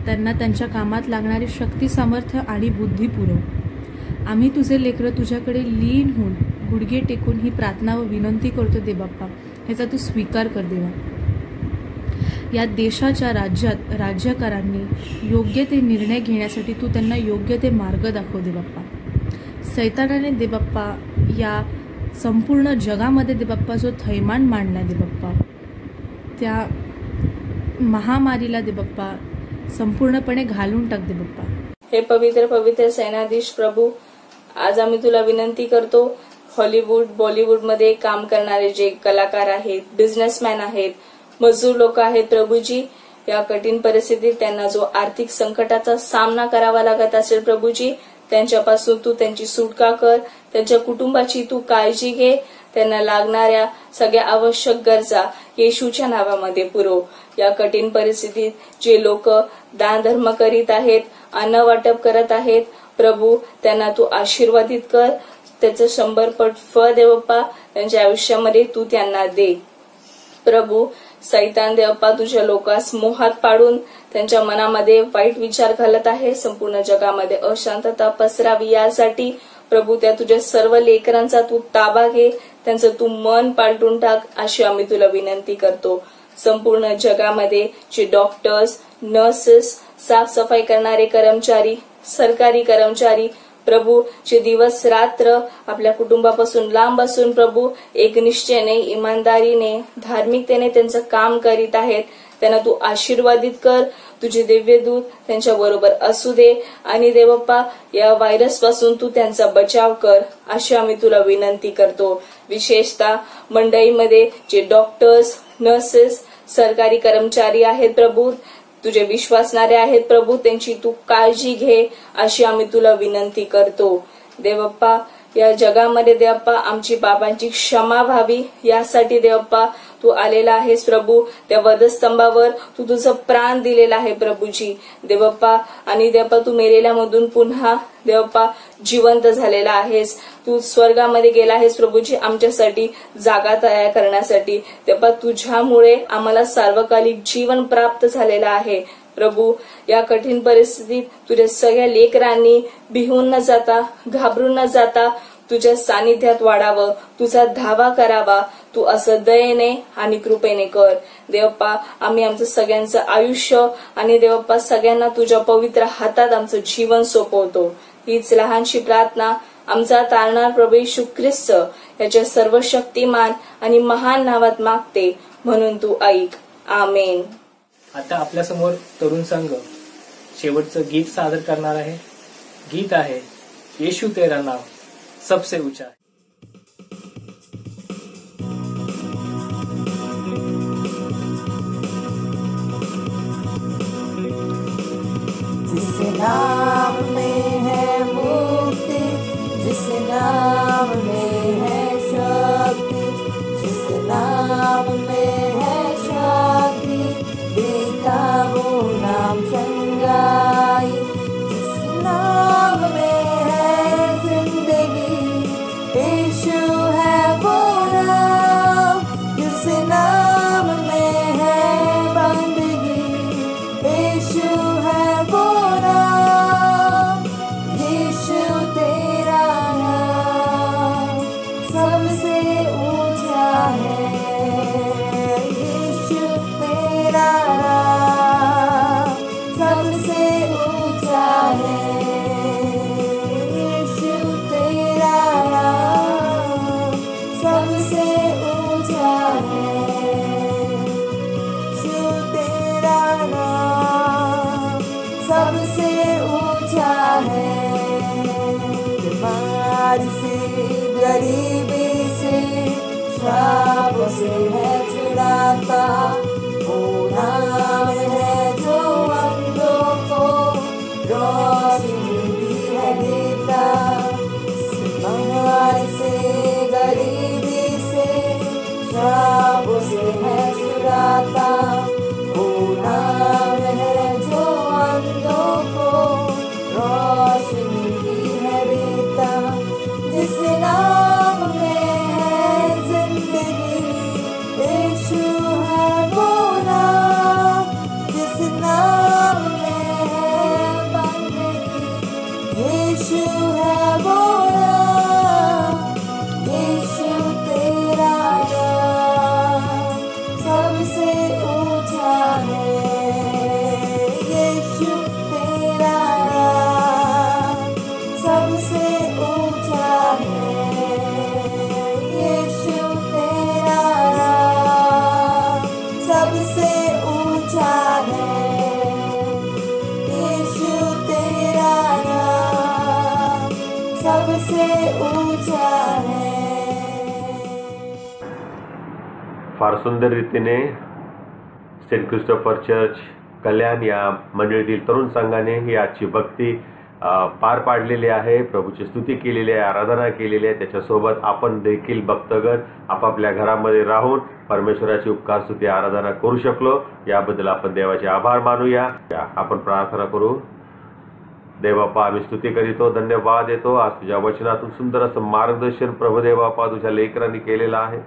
त्यांना त्यांच्या कामात लागणारी शक्ती, सामर्थ्य आणि बुद्धी पुरव. आम्ही तुझे लेकरं तुझ्याकडे लीन होऊन गुडघे टेकून ही प्रार्थना व विनंती करतो दे बाप्पा, ह्याचा तू स्वीकार कर देवा. या देशाच्या राज्यकारांनी योग्य ते निर्णय घेण्यासाठी तू त्यांना योग्य ते मार्ग दाखव दे बाप्पा. सैतानाने दे बाप्पा या संपूर्ण जगामध्ये दे बाप्पा जो थैमान मांडला दे बाप्पा, त्या महामारीला दे बाप्पा संपूर्णपणे घालून टाक दे बाप्पा. हे पवित्र पवित्र सेनाधीश प्रभू, आज आम्ही तुला विनंती करतो, हॉलिवूड बॉलिवूडमध्ये काम करणारे जे कलाकार आहेत, बिझनेसमॅन आहेत, मजूर लोक आहेत प्रभूजी, या कठीण परिस्थितीत त्यांना जो आर्थिक संकटाचा सामना करावा लागत असेल प्रभूजी, त्यांच्यापासून तू त्यांची सुटका कर, त्यांच्या कुटुंबाची तू काळजी घे, त्यांना लागणाऱ्या सगळ्या आवश्यक गरजा येशूच्या नावामध्ये पुरव. या कठीण परिस्थितीत जे लोक दानधर्म करीत आहेत, अन्न वाटप करत आहेत प्रभू, त्यांना तू आशीर्वादित कर, त्याचं 100 पट फळ दे बाप्पा, त्यांच्या आयुष्यामध्ये तू त्यांना दे प्रभू. सैतान देवप्पा तुझ्या लोकांस मोहात पाडून त्यांच्या मनामध्ये वाईट विचार घालत आहे, संपूर्ण जगामध्ये अशांतता पसरावी यासाठी प्रभू त्या तुझ्या सर्व लेकरांचा तू ताबा घे, त्यांचं तू मन पालटून टाक, अशी आम्ही तुला विनंती करतो. संपूर्ण जगामध्ये जे डॉक्टर्स, नर्सेस, साफसफाई करणारे कर्मचारी, सरकारी कर्मचारी प्रभू, जे दिवस रात्र आपल्या कुटुंबापासून लांब असून प्रभू एकनिष्ठेने, इमानदारीने, धार्मिकतेने त्यांचं काम करीत आहेत, त्यांना तू आशीर्वादित कर, तुझे दिव्य दूत त्यांच्या बरोबर असू दे आणि देवप्पा या व्हायरस पासून तू त्यांचा बचाव कर, अशी आम्ही तुला विनंती करतो. विशेषतः मंडईमध्ये जे डॉक्टर्स, नर्सेस, सरकारी कर्मचारी आहेत प्रभू, तुझे विश्वासणारे आहेत प्रभू, त्यांची तू काळजी घे, अशी आम्ही तुला विनंती करतो. देवप्पा या जगामध्ये देवप्पा आमची पापांची क्षमा व्हावी यासाठी देवप्पा तू आलेला आहेस प्रभू. त्या वधस्तंभावर तू तुझं प्राण दिलेला आहे प्रभूजी देवप्पा, आणि देवप्पा तू मेलेल्यामधून पुन्हा देवप्पा जिवंत झालेला आहेस. तू स्वर्गामध्ये गेला आहेस प्रभूजी आमच्यासाठी जागा तयार करण्यासाठी. देवप्पा तुझ्यामुळे आम्हाला सार्वकालिक जीवन प्राप्त झालेलं आहे प्रभू. या कठीण परिस्थितीत तुझ्या सगळ्या लेकरांनी भिवून न जाता, घाबरून न जाता तुझ्या सानिध्यात वाढावं, तुझा धावा करावा. तू असं दयेने आणि कृपेने कर देवप्पा. आम्ही आमचं सगळ्यांचं आयुष्य आणि देवप्पा सगळ्यांना तुझ्या पवित्र हातात आमचं जीवन सोपवतो. हीच लहानशी प्रार्थना आमचा तारणार प्रभू येशू ख्रिस्त याच्या सर्वशक्तिमान आणि महान नावात मागते, म्हणून तू ऐक. आमेन. आता आपल्या समोर तरुण संघ शेवटचं गीत सादर करणार आहे. गीत आहे येशू तेरा नाव सबसे ऊंचा है. जिस नाम में है मुक्ति, जिस नाम में है शक्ति, जिस नाम में है शांति, देता वो नाम चंगाई. जिस नाम में है जिंदगी, यीशु है वो नाम. जिस नाम में है बंदगी, यीशु है वो नाम. यीशु तेरा नाम सबसे ऊंचा है. यीशु तेरा नाम सबसे ऊंचा है. यीशु तेरा नाम सबसे ऊंचा है. यीशु तेरा नाम सबसे ऊंचा है. बीमारी से, गरीबी से, श्राप से है छुड़ाता. वो नाम है जो अंधों को रोशनी भी है देता. बीमारी से, गरीबी से, श्राप से है छुड़ाता. वो नाम है जो अंधों को रोशनी भी है देता. जिस नाम में है जिंदगी, यीशु है वो नाम. जिस नाम में है बंदगी, यीशु है वो नाम. सबसे ऊंचा है। फार सुंदर रीतीने सेंट क्रिस्टोफर चर्च कल्याण या मंडळीतील तरुण संघाने ही आजची भक्ती पार पाडलेली आहे। प्रभूची स्तुती केलेली आहे, आराधना केलेली आहे। त्याच्यासोबत आपण देखील भक्तगण आपापल्या घरामध्ये राहून परमेश्वराची उपकार स्तुती आराधना करू शकलो, याबद्दल आपण देवाचे आभार मानूया। आपण प्रार्थना करू। देवबापा, आम्ही स्तुती करीतो, धन्यवाद देतो। आज तुझ्या वचनातून सुंदर असं मार्गदर्शन प्रभू देवबापा तुझ्या लेकरांनी केलेलं आहे।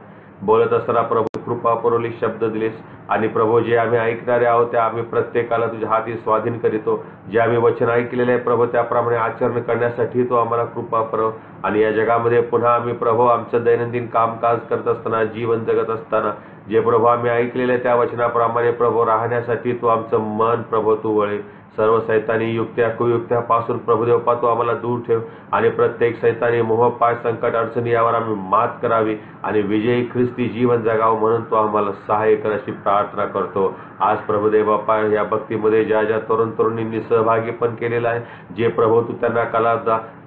बोलत असताना प्रभू कृपा पुरवली, शब्द दिलेस आणि प्रभू जे आम्ही ऐकणारे आहोत त्या आम्ही प्रत्येकाला तुझ्या हाती स्वाधीन करीतो। जे आम्ही वचन ऐकलेले आहे प्रभू त्याप्रमाणे आचरण करण्यासाठी तो आम्हाला कृपा पुरव। आणि या जगामध्ये पुन्हा आम्ही प्रभू आमचं दैनंदिन कामकाज करत असताना, जीवन जगत असताना जे प्रभू आम्ही ऐकलेले त्या वचनाप्रमाणे प्रभू राहण्यासाठी तू आमचं मन प्रभू तू वळे। सर्व सैतानी युक्त्या कुयुक्त्यापासून प्रभुदेवपा तू आम्हाला दूर ठेव आणि प्रत्येक सैतानी मोह पाय संकट अडचणी यावर आम्ही मात करावी आणि विजयी ख्रिस्ती जीवन जगावं म्हणून तू आम्हाला सहाय्य कर अशी प्रार्थना करतो। आज प्रभुदेवपा या भक्तीमध्ये ज्या ज्या तरुण तरुणींनी सहभागी पण केलेला आहे, जे प्रभू तू त्यांना कला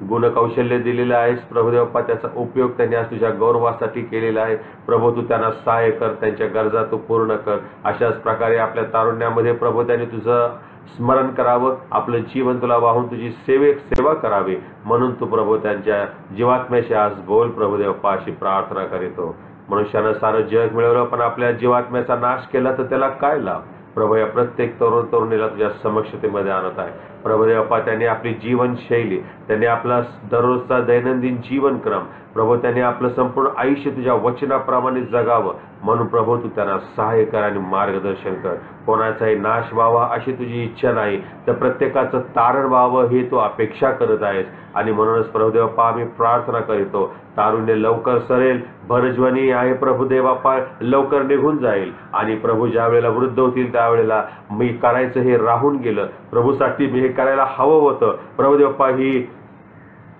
गुण कौशल्य दिलेलं आहेस प्रभुदेवपा त्याचा उपयोग त्यांनी आज तुझ्या गौरवासाठी केलेला आहे। प्रभू तू त्यांना सहाय्य कर, त्यांच्या गरजा तू पूर्ण कर। अशाच प्रकारे आपल्या तारुण्यामध्ये प्रभू त्यांनी तुझं स्मरण करावं, आपलं जीवन तुला वाहून तुझी सेवा करावी म्हणून तू प्रभू त्यांच्या जीवात्म्याशी आज बोल प्रभुदेवपा अशी प्रार्थना करीतो। मनुष्यानं सारं जग मिळवलं पण आपल्या जीवात्म्याचा नाश केला तर त्याला काय लाभ? प्रभू या प्रत्येक तरुण तरुणीला तुझ्या समक्षतेमध्ये आणत आहे प्रभुदेवपा। त्यांनी आपली जीवनशैली, त्यांनी आपला दररोजचा दैनंदिन जीवनक्रम प्रभू त्यांनी आपलं संपूर्ण आयुष्य तुझ्या वचनाप्रमाणे जगावं म्हणून प्रभू तू त्यांना सहाय्य कर आणि मार्गदर्शन कर। कोणाचाही नाश व्हावा अशी तुझी इच्छा नाही, तर प्रत्येकाचं तारण व्हावं ही तू अपेक्षा करत आहेस। आणि म्हणूनच प्रभुदेवपा आम्ही प्रार्थना करीतो, तारुण्य लवकर सरेल, भरजवानी आहे प्रभुदेवपा लवकर निघून जाईल आणि प्रभू ज्या वेळेला वृद्ध होतील त्यावेळेला मी करायचं हे राहून गेलं, प्रभूसाठी मी हे करायला हवं होतं प्रभुदेवपा, ही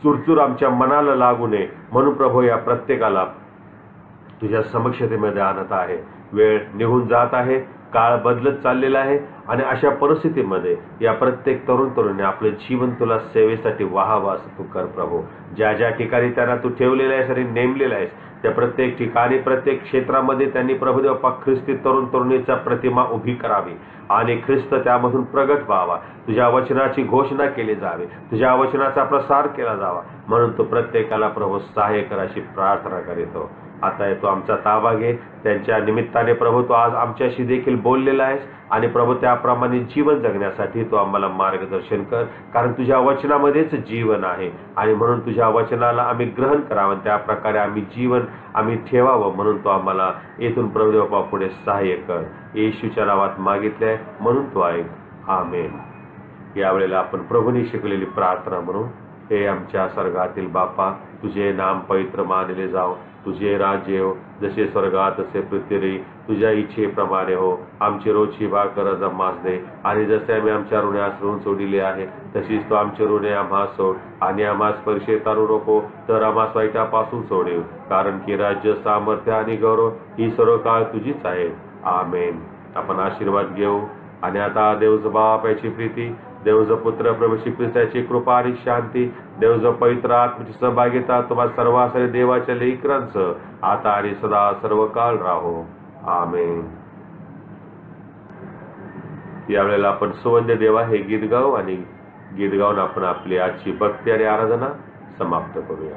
चुरचूर आमच्या मनाला लागू नये म्हणून प्रभू या प्रत्येकाला तुझ्या समक्षतेमध्ये आणत आहे। वेळ निघून जात आहे, काळ बदलत चाललेला आहे आणि अशा परिस्थितीमध्ये या प्रत्येक तरुण तरुणी आपलं जीवन तुला सेवेसाठी वाहावं असं तू कर प्रभू। ज्या ज्या ठिकाणी त्यांना तू ठेवलेलं आहेस आणि नेमलेलं आहेस त्या प्रत्येक ठिकाणी प्रत्येक क्षेत्रामध्ये त्यांनी प्रभुदेवपा ख्रिस्ती तरुण तरुणीचा प्रतिमा उभी करावी आणि ख्रिस्त त्यामधून प्रगट व्हावा। तुझ्या वचनाची घोषणा केली जावी, तुझ्या वचनाचा प्रसार केला जावा म्हणून तू प्रत्येकाला प्रभू सहाय्य कर अशी प्रार्थना करीतो। आता येतो आमचा ताबा घे, त्यांच्या निमित्ताने प्रभू तू आज आमच्याशी देखील बोललेला आहेस आणि प्रभू त्याप्रमाणे जीवन जगण्यासाठी तू आम्हाला मार्गदर्शन कर, कारण तुझ्या वचनामध्येच जीवन आहे आणि म्हणून तुझ्या वचनाला आम्ही ग्रहण करावं, त्या प्रकारे आम्ही जीवन आम्ही ठेवावं म्हणून तू आम्हाला येथून प्रभुदेवपा पुढे सहाय्य कर। येशूच्या नावात मागितले म्हणून तू ऐक, आमेन। यावेळेला आपण प्रभूने शिकलेली प्रार्थना म्हणून, हे आमच्या स्वर्गातील बापा, तुझे नाम पवित्र मानले जाओ, तुझे राज्य येवो, जसे स्वर्गात तसे पृथ्वीवरी तुझ्या इच्छेप्रमाणे हो। आमची रोजची भाकर आज आम्हास दे आणि जसे आम्ही आमच्या ऋणास ऋण सोडिले आहे तशीच तो आमचे ऋणे आम्हास सोड आणि आम्हास परीक्षेत आणू नको तर आम्हास वाईटापासून सोडव, कारण की राज्य, सामर्थ्य आणि गौरव ही सर्व काळ तुझीच आहे, आमेन। आपण आशीर्वाद घेऊ आणि आता देवचा बाप याची प्रीती, देवचा पुत्र प्रभू श्री ख्रिस्ताची कृपा आणि शांती, देवचा पवित्र आत्म्याची सहभागिता तुम्हा सर्वांसह देवाच्या लेकरांचं आता आणि सदा सर्व काळ राहो, आमेन। यावेळेला आपण सुवंद्य देवा हे गीत गाऊ आणि गीत गाऊन आपण आपली आजची भक्ती आणि आराधना समाप्त करूया।